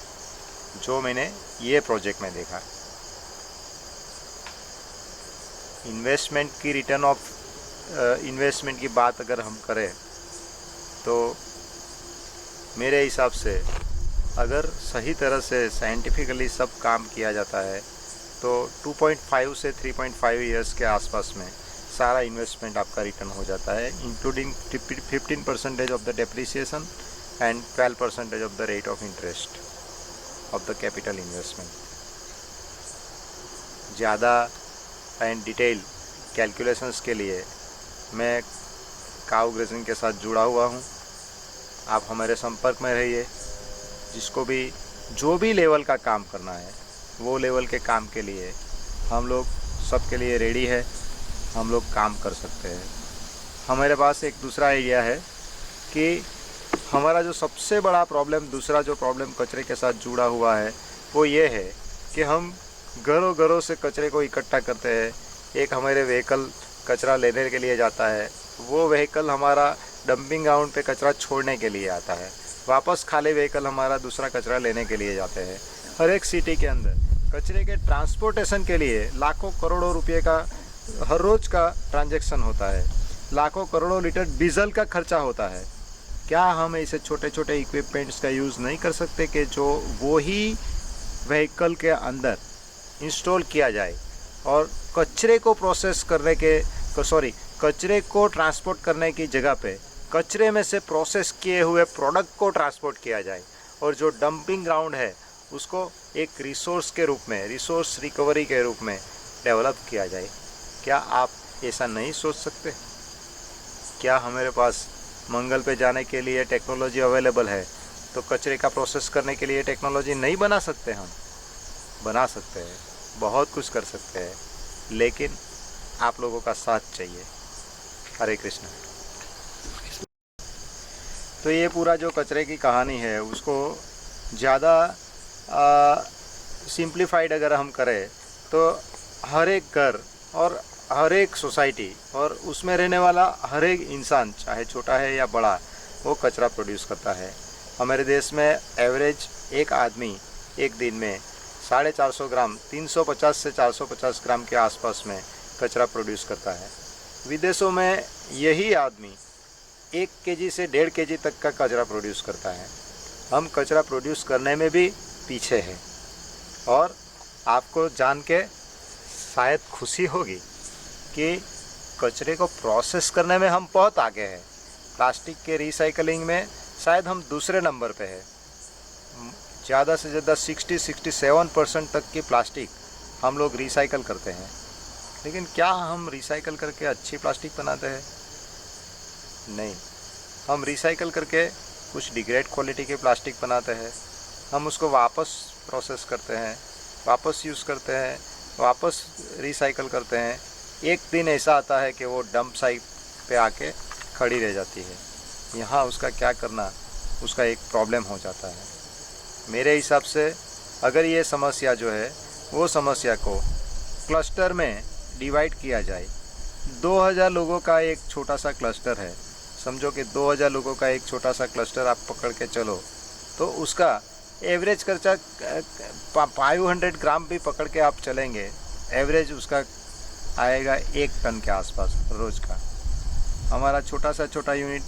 जो मैंने ये प्रोजेक्ट में देखा। इन्वेस्टमेंट की रिटर्न ऑफ इन्वेस्टमेंट की बात अगर हम करें तो मेरे हिसाब से अगर सही तरह से साइंटिफिकली सब काम किया जाता है तो 2.5 से 3.5 इयर्स के आसपास में सारा इन्वेस्टमेंट आपका रिटर्न हो जाता है, including 15% of the depreciation and 12% of the rate of interest of the capital investment. ज़्यादा एंड डिटेल कैलकुलेशंस के लिए मैं काउ ग्रेजिंग के साथ जुड़ा हुआ हूँ। आप हमारे संपर्क में रहिए। जिसको भी जो भी लेवल का काम करना है वो लेवल के काम के लिए हम लोग सबके लिए रेडी है, हम लोग काम कर सकते हैं। हमारे पास एक दूसरा आइडिया है कि हमारा जो सबसे बड़ा प्रॉब्लम, दूसरा जो प्रॉब्लम कचरे के साथ जुड़ा हुआ है वो ये है कि हम घरों घरों से कचरे को इकट्ठा करते हैं। एक हमारे व्हीकल कचरा लेने के लिए जाता है, वो व्हीकल हमारा डंपिंग ग्राउंड पे कचरा छोड़ने के लिए आता है, वापस खाली व्हीकल हमारा दूसरा कचरा लेने के लिए जाते हैं। हर एक सिटी के अंदर कचरे के ट्रांसपोर्टेशन के लिए लाखों करोड़ों रुपए का हर रोज़ का ट्रांजैक्शन होता है, लाखों करोड़ों लीटर डीजल का खर्चा होता है। क्या हम ऐसे छोटे छोटे इक्विपमेंट्स का यूज़ नहीं कर सकते कि जो वो ही व्हीकल के अंदर इंस्टॉल किया जाए और कचरे को प्रोसेस करने के कचरे को ट्रांसपोर्ट करने की जगह पे कचरे में से प्रोसेस किए हुए प्रोडक्ट को ट्रांसपोर्ट किया जाए और जो डंपिंग ग्राउंड है उसको एक रिसोर्स के रूप में, रिसोर्स रिकवरी के रूप में डेवलप किया जाए। क्या आप ऐसा नहीं सोच सकते? क्या हमारे पास मंगल पे जाने के लिए टेक्नोलॉजी अवेलेबल है तो कचरे का प्रोसेस करने के लिए टेक्नोलॉजी नहीं बना सकते? हम बना सकते हैं, बहुत कुछ कर सकते हैं, लेकिन आप लोगों का साथ चाहिए। हरे कृष्ण। तो ये पूरा जो कचरे की कहानी है उसको ज़्यादा सिंप्लीफाइड अगर हम करें तो हर एक घर और हर एक सोसाइटी और उसमें रहने वाला हर एक इंसान, चाहे छोटा है या बड़ा, वो कचरा प्रोड्यूस करता है। हमारे देश में एवरेज एक आदमी एक दिन में 450 ग्राम, 350 से 450 ग्राम के आसपास में कचरा प्रोड्यूस करता है। विदेशों में यही आदमी 1 केजी से 1.5 केजी तक का कचरा प्रोड्यूस करता है। हम कचरा प्रोड्यूस करने में भी पीछे हैं और आपको जान के शायद खुशी होगी कि कचरे को प्रोसेस करने में हम बहुत आगे हैं। प्लास्टिक के रिसाइकलिंग में शायद हम दूसरे नंबर पे हैं। ज़्यादा से ज़्यादा 60-67% तक की प्लास्टिक हम लोग रिसाइकल करते हैं, लेकिन क्या हम रिसाइकल करके अच्छी प्लास्टिक बनाते हैं? नहीं, हम रिसाइकल करके कुछ डिग्रेड क्वालिटी की प्लास्टिक बनाते हैं। हम उसको वापस प्रोसेस करते हैं, वापस यूज़ करते हैं, वापस रिसाइकल करते हैं। एक दिन ऐसा आता है कि वो डंप साइट पे आके खड़ी रह जाती है। यहाँ उसका क्या करना, उसका एक प्रॉब्लम हो जाता है। मेरे हिसाब से अगर ये समस्या जो है वो समस्या को क्लस्टर में डिवाइड किया जाए। 2000 लोगों का एक छोटा सा क्लस्टर है, समझो कि 2000 लोगों का एक छोटा सा क्लस्टर आप पकड़ के चलो तो उसका एवरेज खर्चा 500 ग्राम भी पकड़ के आप चलेंगे, एवरेज उसका आएगा 1 टन के आसपास रोज़ का। हमारा छोटा यूनिट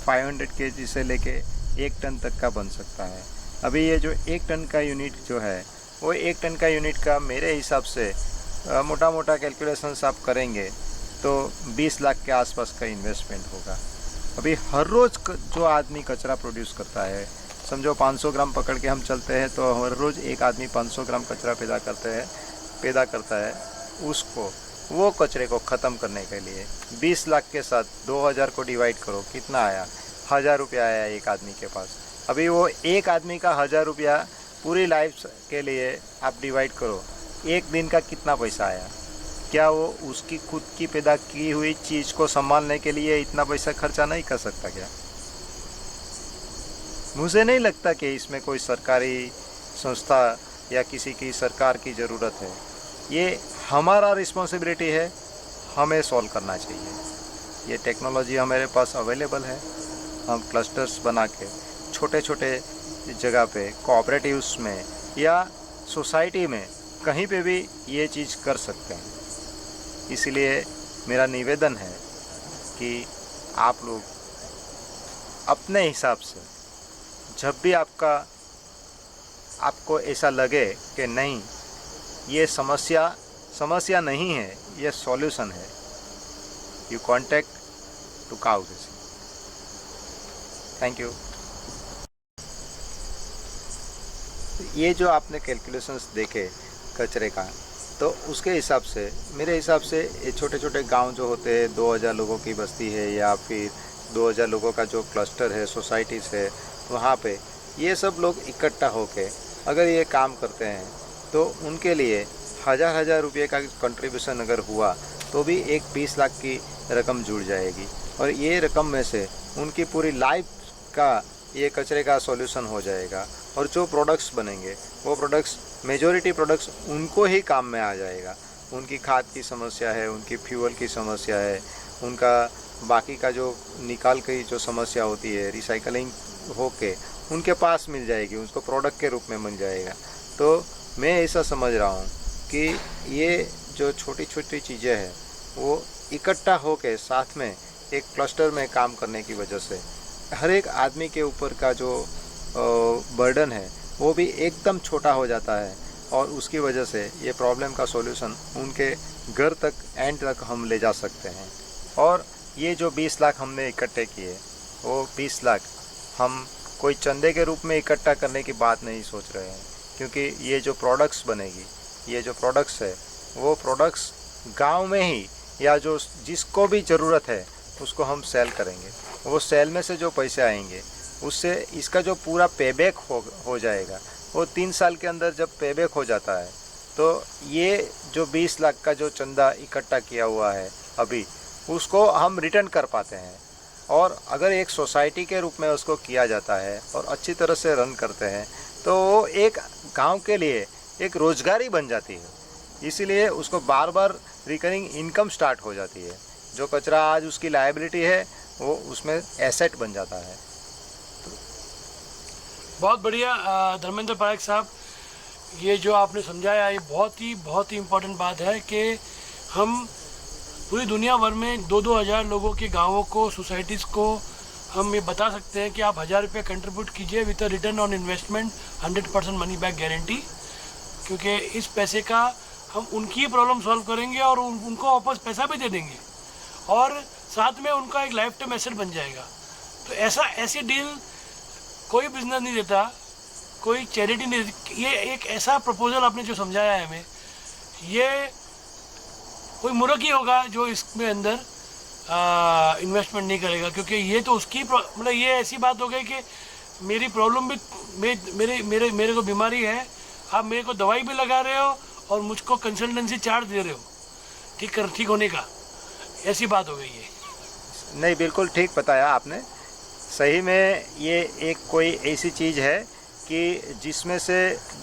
500 kg से लेके 1 टन तक का बन सकता है। अभी ये जो 1 टन का यूनिट जो है वो 1 टन का यूनिट का मेरे हिसाब से मोटा मोटा कैलकुलेशंस आप करेंगे तो 20 लाख के आसपास का इन्वेस्टमेंट होगा। अभी हर रोज़ जो आदमी कचरा प्रोड्यूस करता है, समझो 500 ग्राम पकड़ के हम चलते हैं तो हर रोज़ एक आदमी 500 ग्राम कचरा पैदा करता है। उसको वो कचरे को ख़त्म करने के लिए 20 लाख के साथ 2000 को डिवाइड करो, कितना आया? 1000 रुपया आया एक आदमी के पास। अभी वो एक आदमी का 1000 रुपया पूरी लाइफ के लिए आप डिवाइड करो, एक दिन का कितना पैसा आया? क्या वो उसकी खुद की पैदा की हुई चीज़ को संभालने के लिए इतना पैसा खर्चा नहीं कर सकता क्या? मुझे नहीं लगता कि इसमें कोई सरकारी संस्था या किसी की सरकार की ज़रूरत है। ये हमारा रिस्पॉन्सिबिलिटी है, हमें सॉल्व करना चाहिए। ये टेक्नोलॉजी हमारे पास अवेलेबल है। हम क्लस्टर्स बना के छोटे छोटे जगह पे कोऑपरेटिव्स में या सोसाइटी में कहीं पे भी ये चीज़ कर सकते हैं। इसलिए मेरा निवेदन है कि आप लोग अपने हिसाब से जब भी आपको ऐसा लगे कि नहीं ये समस्या नहीं है, ये सॉल्यूशन है, you contact to cow this. Thank you. ये जो आपने कैलकुलेशंस देखे कचरे का, तो उसके हिसाब से मेरे हिसाब से ये छोटे छोटे गांव जो होते हैं, 2000 लोगों की बस्ती है या फिर 2000 लोगों का जो क्लस्टर है, सोसाइटीज़ है, वहाँ पे ये सब लोग इकट्ठा होके अगर ये काम करते हैं तो उनके लिए हज़ार रुपये का कंट्रीब्यूशन अगर हुआ तो भी एक 20 लाख की रकम जुड़ जाएगी और ये रकम में से उनकी पूरी लाइफ का ये कचरे का सॉल्यूशन हो जाएगा। और जो प्रोडक्ट्स बनेंगे वो प्रोडक्ट्स मेजॉरिटी प्रोडक्ट्स उनको ही काम में आ जाएगा। उनकी खाद की समस्या है, उनकी फ्यूल की समस्या है, उनका बाकी का जो निकाल की जो समस्या होती है, रिसाइकलिंग होके उनके पास मिल जाएगी, उसको प्रोडक्ट के रूप में मिल जाएगा। तो मैं ऐसा समझ रहा हूँ कि ये जो छोटी छोटी चीज़ें हैं वो इकट्ठा होके साथ में एक क्लस्टर में काम करने की वजह से हर एक आदमी के ऊपर का जो बर्डन है वो भी एकदम छोटा हो जाता है और उसकी वजह से ये प्रॉब्लम का सॉल्यूशन उनके घर तक, एंड तक हम ले जा सकते हैं। और ये जो 20 लाख हमने इकट्ठे किए, वो 20 लाख हम कोई चंदे के रूप में इकट्ठा करने की बात नहीं सोच रहे हैं, क्योंकि ये जो प्रोडक्ट्स बनेगी, ये जो प्रोडक्ट्स है वो प्रोडक्ट्स गांव में ही या जो जिसको भी ज़रूरत है उसको हम सेल करेंगे। वो सेल में से जो पैसे आएंगे उससे इसका जो पूरा पेबैक हो जाएगा, वो 3 साल के अंदर जब पेबैक हो जाता है तो ये जो 20 लाख का जो चंदा इकट्ठा किया हुआ है अभी, उसको हम रिटर्न कर पाते हैं। और अगर एक सोसाइटी के रूप में उसको किया जाता है और अच्छी तरह से रन करते हैं तो वो एक गांव के लिए एक रोजगारी बन जाती है। इसीलिए उसको बार बार रिकरिंग इनकम स्टार्ट हो जाती है। जो कचरा आज उसकी लायबिलिटी है वो उसमें एसेट बन जाता है। बहुत बढ़िया धर्मेंद्र पारेख साहब, ये जो आपने समझाया ये बहुत ही इम्पोर्टेंट बात है कि हम पूरी दुनिया भर में 2-2 हज़ार लोगों के गांवों को, सोसाइटीज़ को हम ये बता सकते हैं कि आप 1000 रुपये कंट्रीब्यूट कीजिए with a return on investment 100% money back guarantee, क्योंकि इस पैसे का हम उनकी ही प्रॉब्लम सॉल्व करेंगे और उनको वापस पैसा भी दे देंगे और साथ में उनका एक लाइफ टाइम एसेट बन जाएगा। तो ऐसी डील कोई बिजनेस नहीं देता, कोई चैरिटी नहीं देती। ये एक ऐसा प्रपोजल आपने जो समझाया है हमें, ये कोई मूर्ख ही होगा जो इसमें अंदर इन्वेस्टमेंट नहीं करेगा, क्योंकि ये तो उसकी मतलब ये ऐसी बात हो गई कि मेरी प्रॉब्लम भी मेरे को बीमारी है, आप मेरे को दवाई भी लगा रहे हो और मुझको कंसल्टेंसी चार्ज दे रहे हो ठीक होने का, ऐसी बात हो गई है। नहीं, बिल्कुल ठीक बताया आपने। सही में ये एक कोई ऐसी चीज़ है कि जिसमें से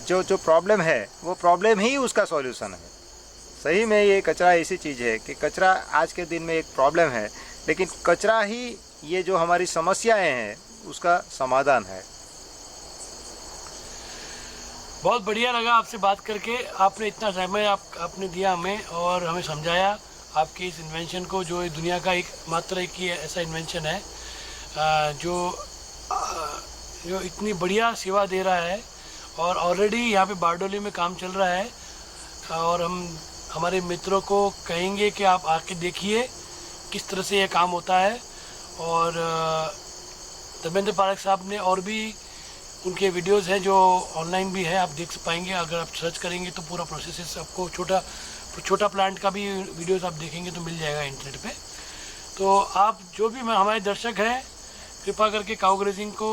जो प्रॉब्लम है वो प्रॉब्लम ही उसका सॉल्यूशन है। सही में ये कचरा ऐसी चीज़ है कि कचरा आज के दिन में एक प्रॉब्लम है, लेकिन कचरा ही ये जो हमारी समस्याएं हैं उसका समाधान है। बहुत बढ़िया लगा आपसे बात करके। आपने इतना समय आपने दिया हमें और हमें समझाया आपकी इस इन्वेंशन को, जो दुनिया का मात्र एक ही ऐसा इन्वेंशन है जो इतनी बढ़िया सेवा दे रहा है। और ऑलरेडी यहाँ पे बारडोली में काम चल रहा है और हम हमारे मित्रों को कहेंगे कि आप आके देखिए किस तरह से ये काम होता है। और धर्मेंद्र पारेख साहब ने और भी उनके वीडियोस हैं जो ऑनलाइन भी है, आप देख पाएंगे। अगर आप सर्च करेंगे तो पूरा प्रोसेस आपको छोटा प्लांट का भी वीडियोस आप देखेंगे तो मिल जाएगा इंटरनेट पे। तो आप जो भी हमारे दर्शक हैं कृपा करके काऊ ग्रेजिंग को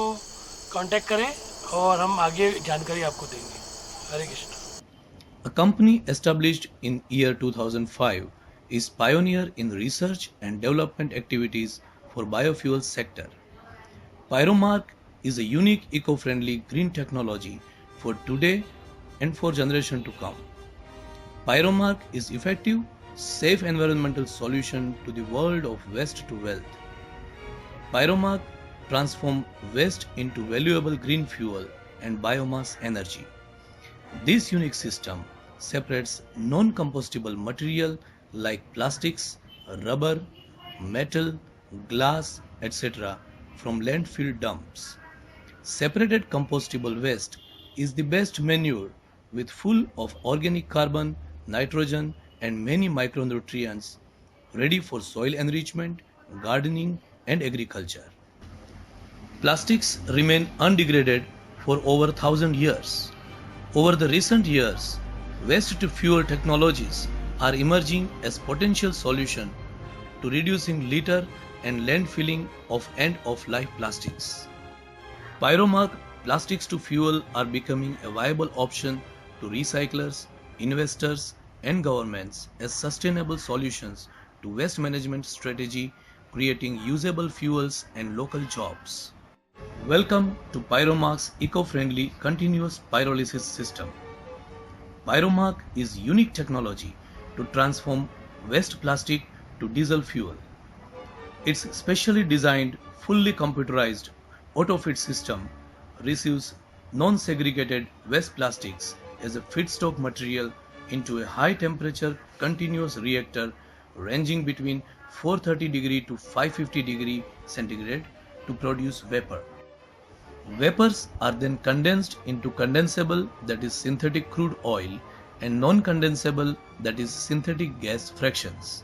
कांटेक्ट करें और हम आगे जानकारी आपको देंगे। हरे Krishna. A company established in year 2005 is pioneer in research and development activities for biofuel sector. Pyromark is a unique eco-friendly green technology for today and for generation to come. Pyromark is effective, safe environmental solution to the world of waste to wealth. Pyromark transforms waste into valuable green fuel and biomass energy. This unique system separates non-compostable material like plastics, rubber, metal, glass, etc. from landfill dumps. Separated compostable waste is the best manure with full of organic carbon, nitrogen and many micronutrients ready for soil enrichment, gardening and agriculture. Plastics remain undegraded for over 1,000 years. Over the recent years, waste to fuel technologies are emerging as potential solution to reducing litter and landfilling of end-of-life plastics. Pyromark plastics to fuel are becoming a viable option to recyclers, investors and governments as sustainable solutions to waste management strategy, creating usable fuels and local jobs. Welcome to Pyromark's eco-friendly continuous pyrolysis system. Pyromark is unique technology to transform waste plastic to diesel fuel. Its specially designed, fully computerized auto-feed system receives non-segregated waste plastics as a feedstock material into a high-temperature continuous reactor ranging between 430 degree to 550 degree centigrade to produce vapor. Vapors are then condensed into condensable, that is synthetic crude oil, and non-condensable, that is synthetic gas fractions.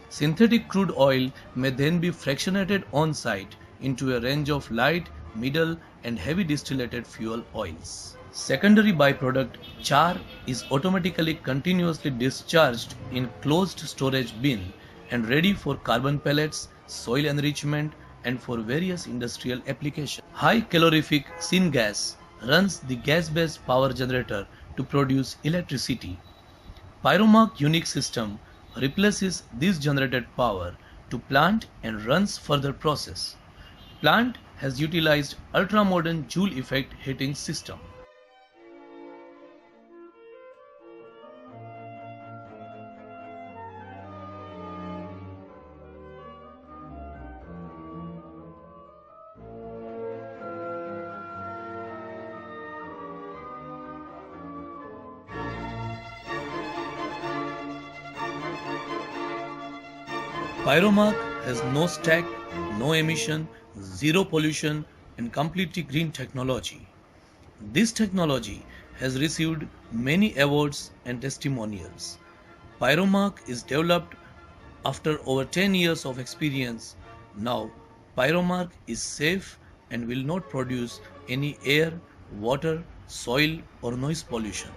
Synthetic crude oil may then be fractionated on site into a range of light, middle and heavy distillated fuel oils. Secondary byproduct char is automatically continuously discharged in closed storage bin and ready for carbon pellets, soil enrichment and for various industrial applications. High calorific syngas runs the gas-based power generator to produce electricity. Pyromark unique system replaces this generated power to plant and runs further process. Plant has utilized ultra-modern Joule effect heating system. Pyromark has no stack, no emission, zero pollution and completely green technology. This technology has received many awards and testimonials. Pyromark is developed after over 10 years of experience. Now, Pyromark is safe and will not produce any air, water, soil or noise pollution.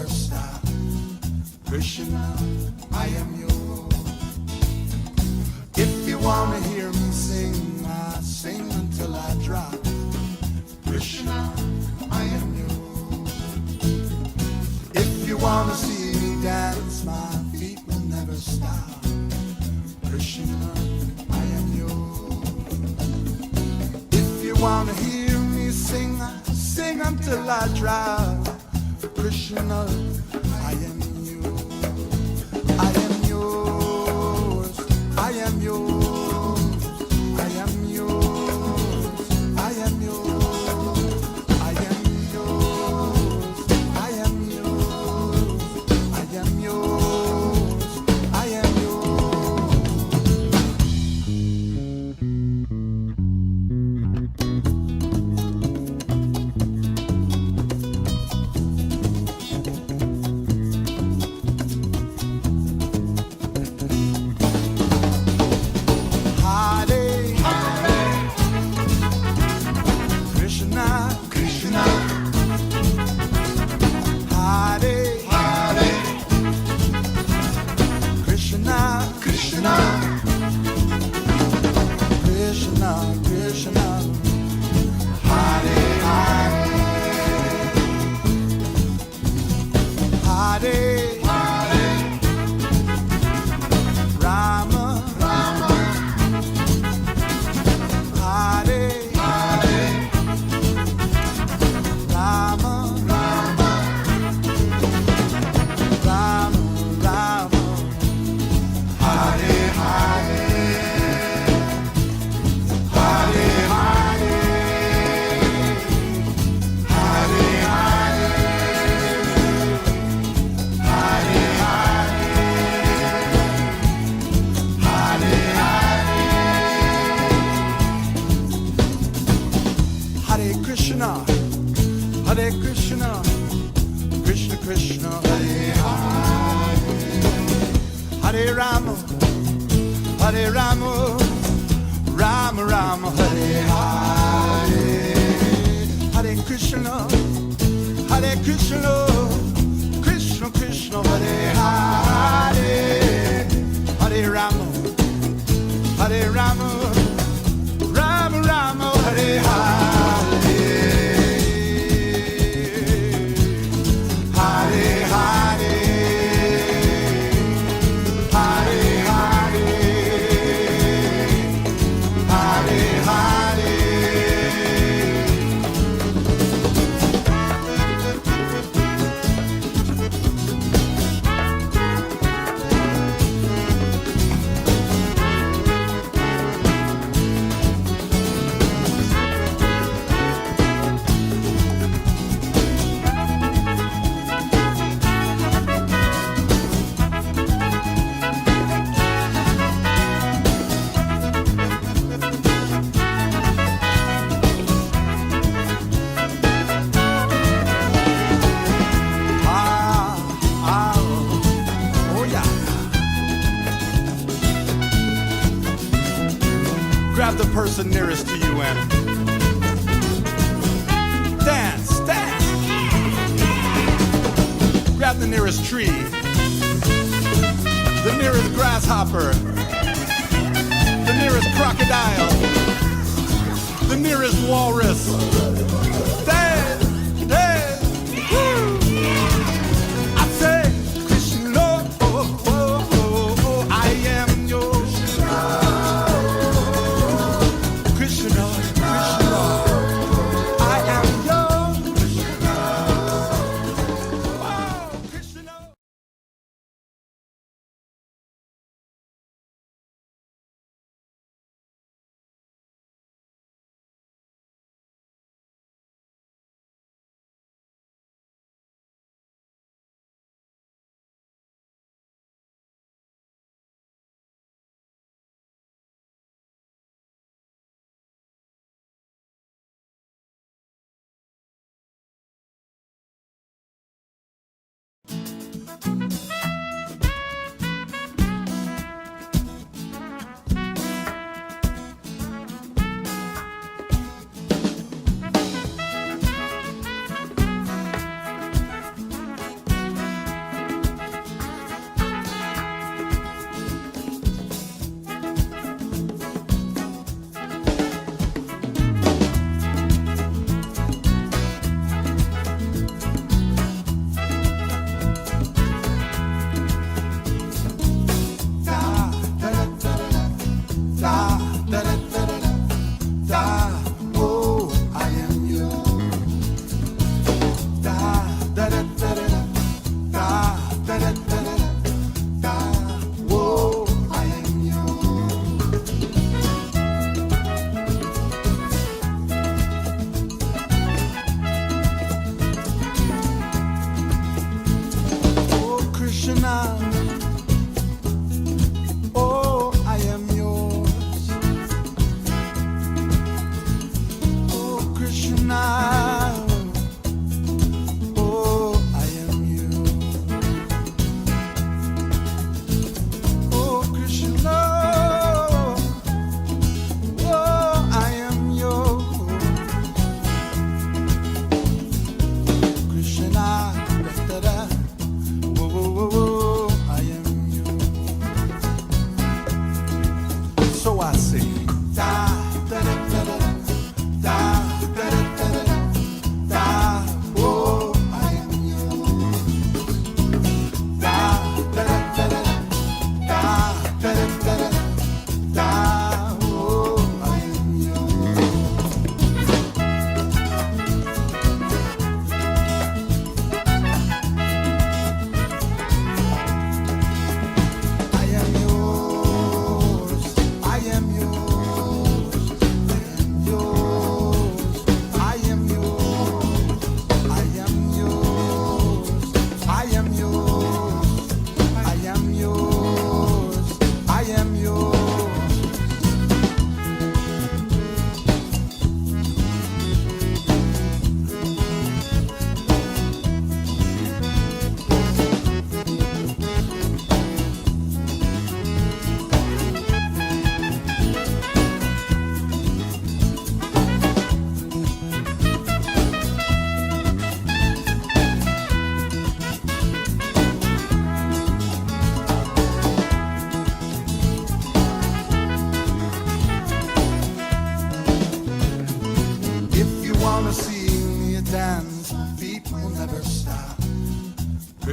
never stop. Krishna, I am yours. If you wanna hear me sing, I sing until I drop. Krishna, I am yours. If you wanna see me dance, my feet will never stop. Krishna, I am yours. If you wanna hear me sing, I sing until I drop. Krishna, I am yours. I am yours. I am yours. I am yours. I am yours. I am yours. I am yours. I am yours. I am yours. Hare, Krishna, Krishna, Hare, Hare, Krishna, Krishna, Krishna, Krishna, Hare, Hare, Hare, Hare, Rama, Rama, Hare, Hare, Rama, Rama, Rama, Rama, Hare, Hare, Hare, Hare, Hare, Hare Krishna, Hare Krishna, Krishna Krishna, Hare Hare, Hare Rama, Hare Rama, Rama Rama, Hare Hare, Hare Krishna, Hare Krishna, Krishna Krishna, Hare Hare, Hare Rama, Hare Rama, Rama Rama, Hare Hare. Hare Hare, Hare Hare, Hare Hare. Oh yeah. Grab the person nearest to you and dance, dance. Grab the nearest tree, the nearest grasshopper, the nearest crocodile, the nearest walrus.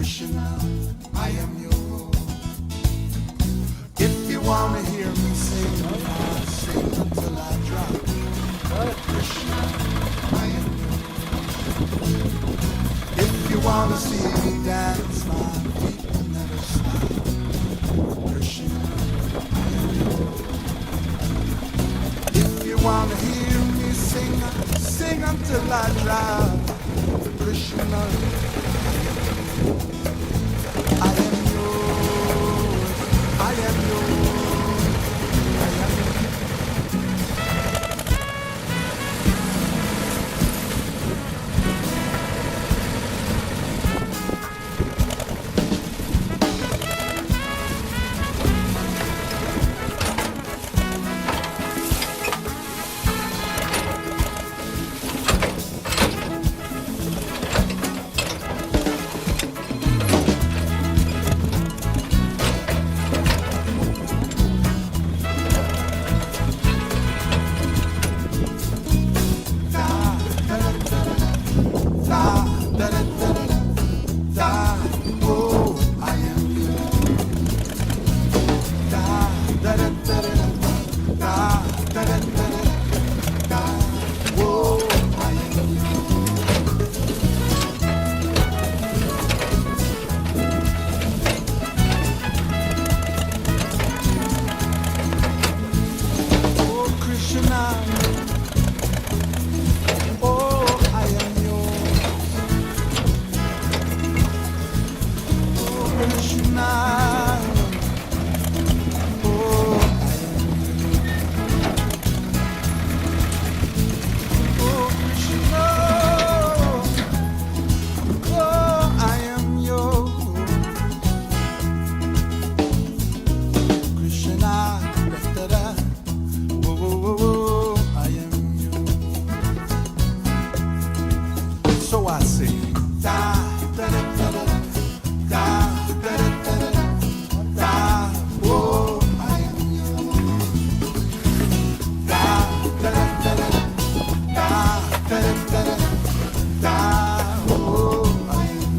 Krishna, I am yours. If you wanna hear me sing, I'll sing until I drop. Krishna, I am yours. If you wanna see me dance, my feet will never stop. Krishna, I am yours. If you wanna hear me sing, I'll sing until I drop. Krishna, I am yours. I am yours. I am yours. So I sing. Da, da, da, da, da, da, da, da, da, da, oh, I am yours. Da, da, da, da, da, da, da, da, da, da, oh, I am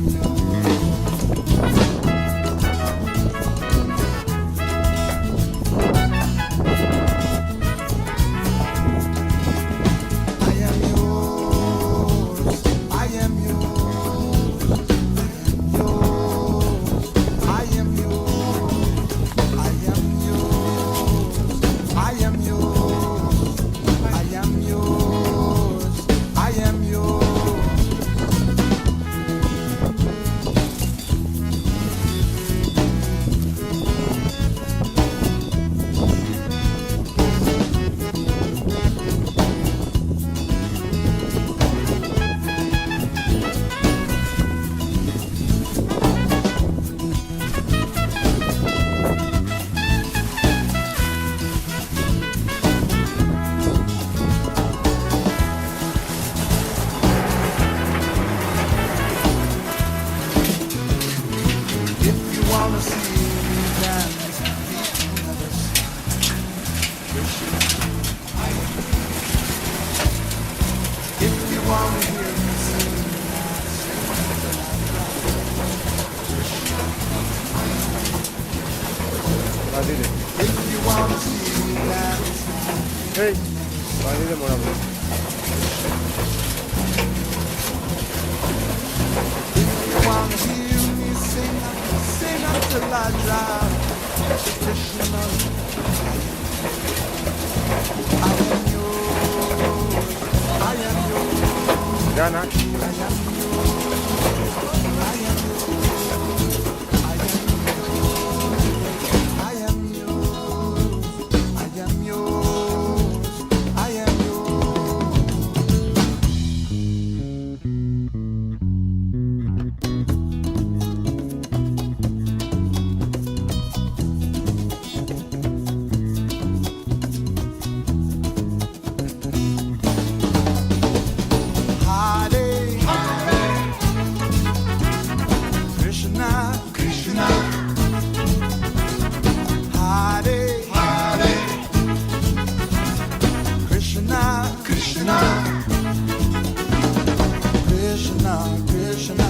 Krishna, Krishna,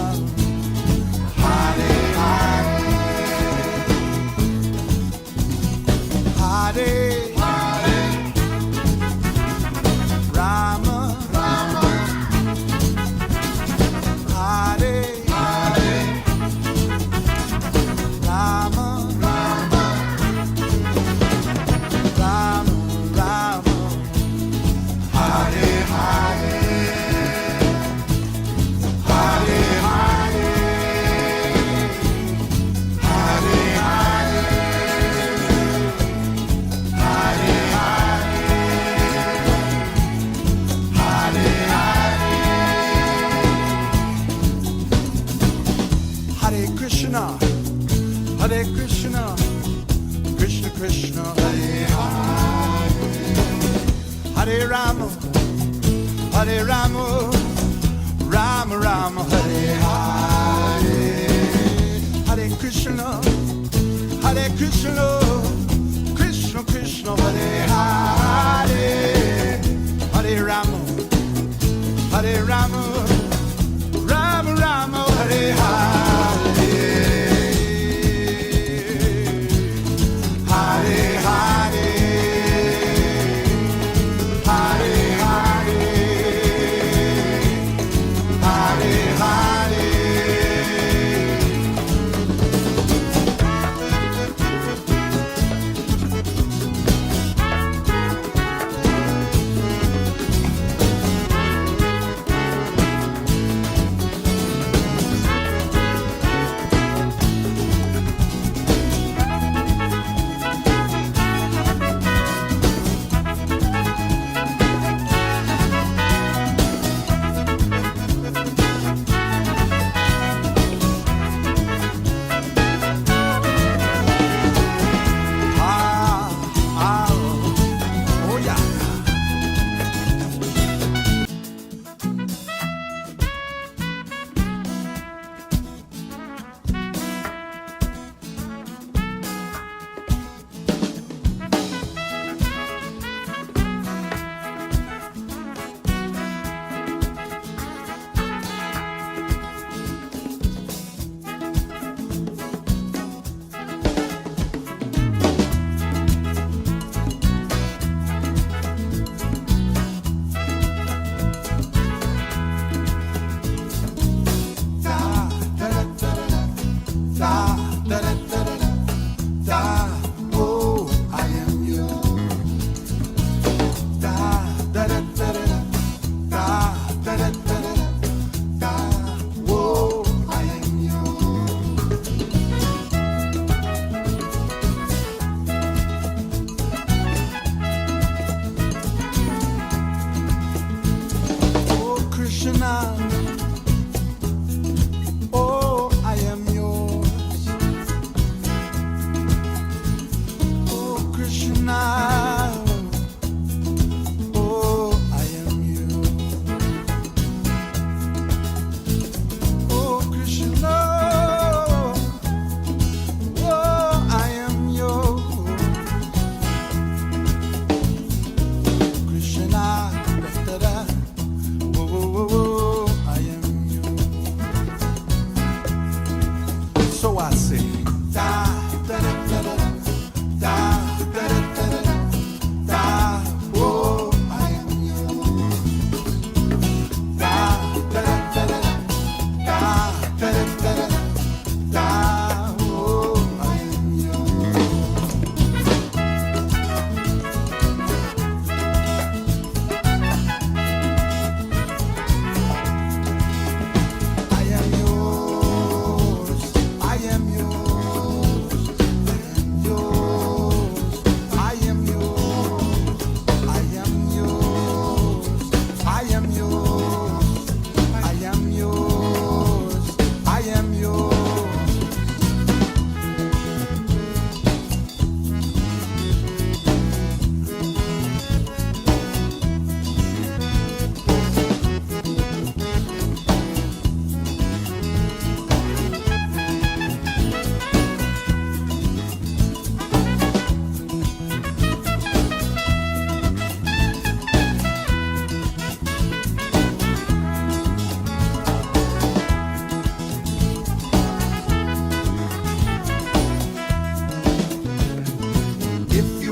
Hare Hare Krishna, Hare Krishna, Krishna Krishna, Hare Hare, Hare Rama, Hare Rama, Rama Rama, Hare Hare, Hare Krishna, Hare Krishna, Krishna Krishna, Hare Hare, Hare Rama, Hare Rama, Rama Rama, Hare Hare.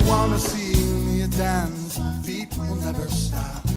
Wanna see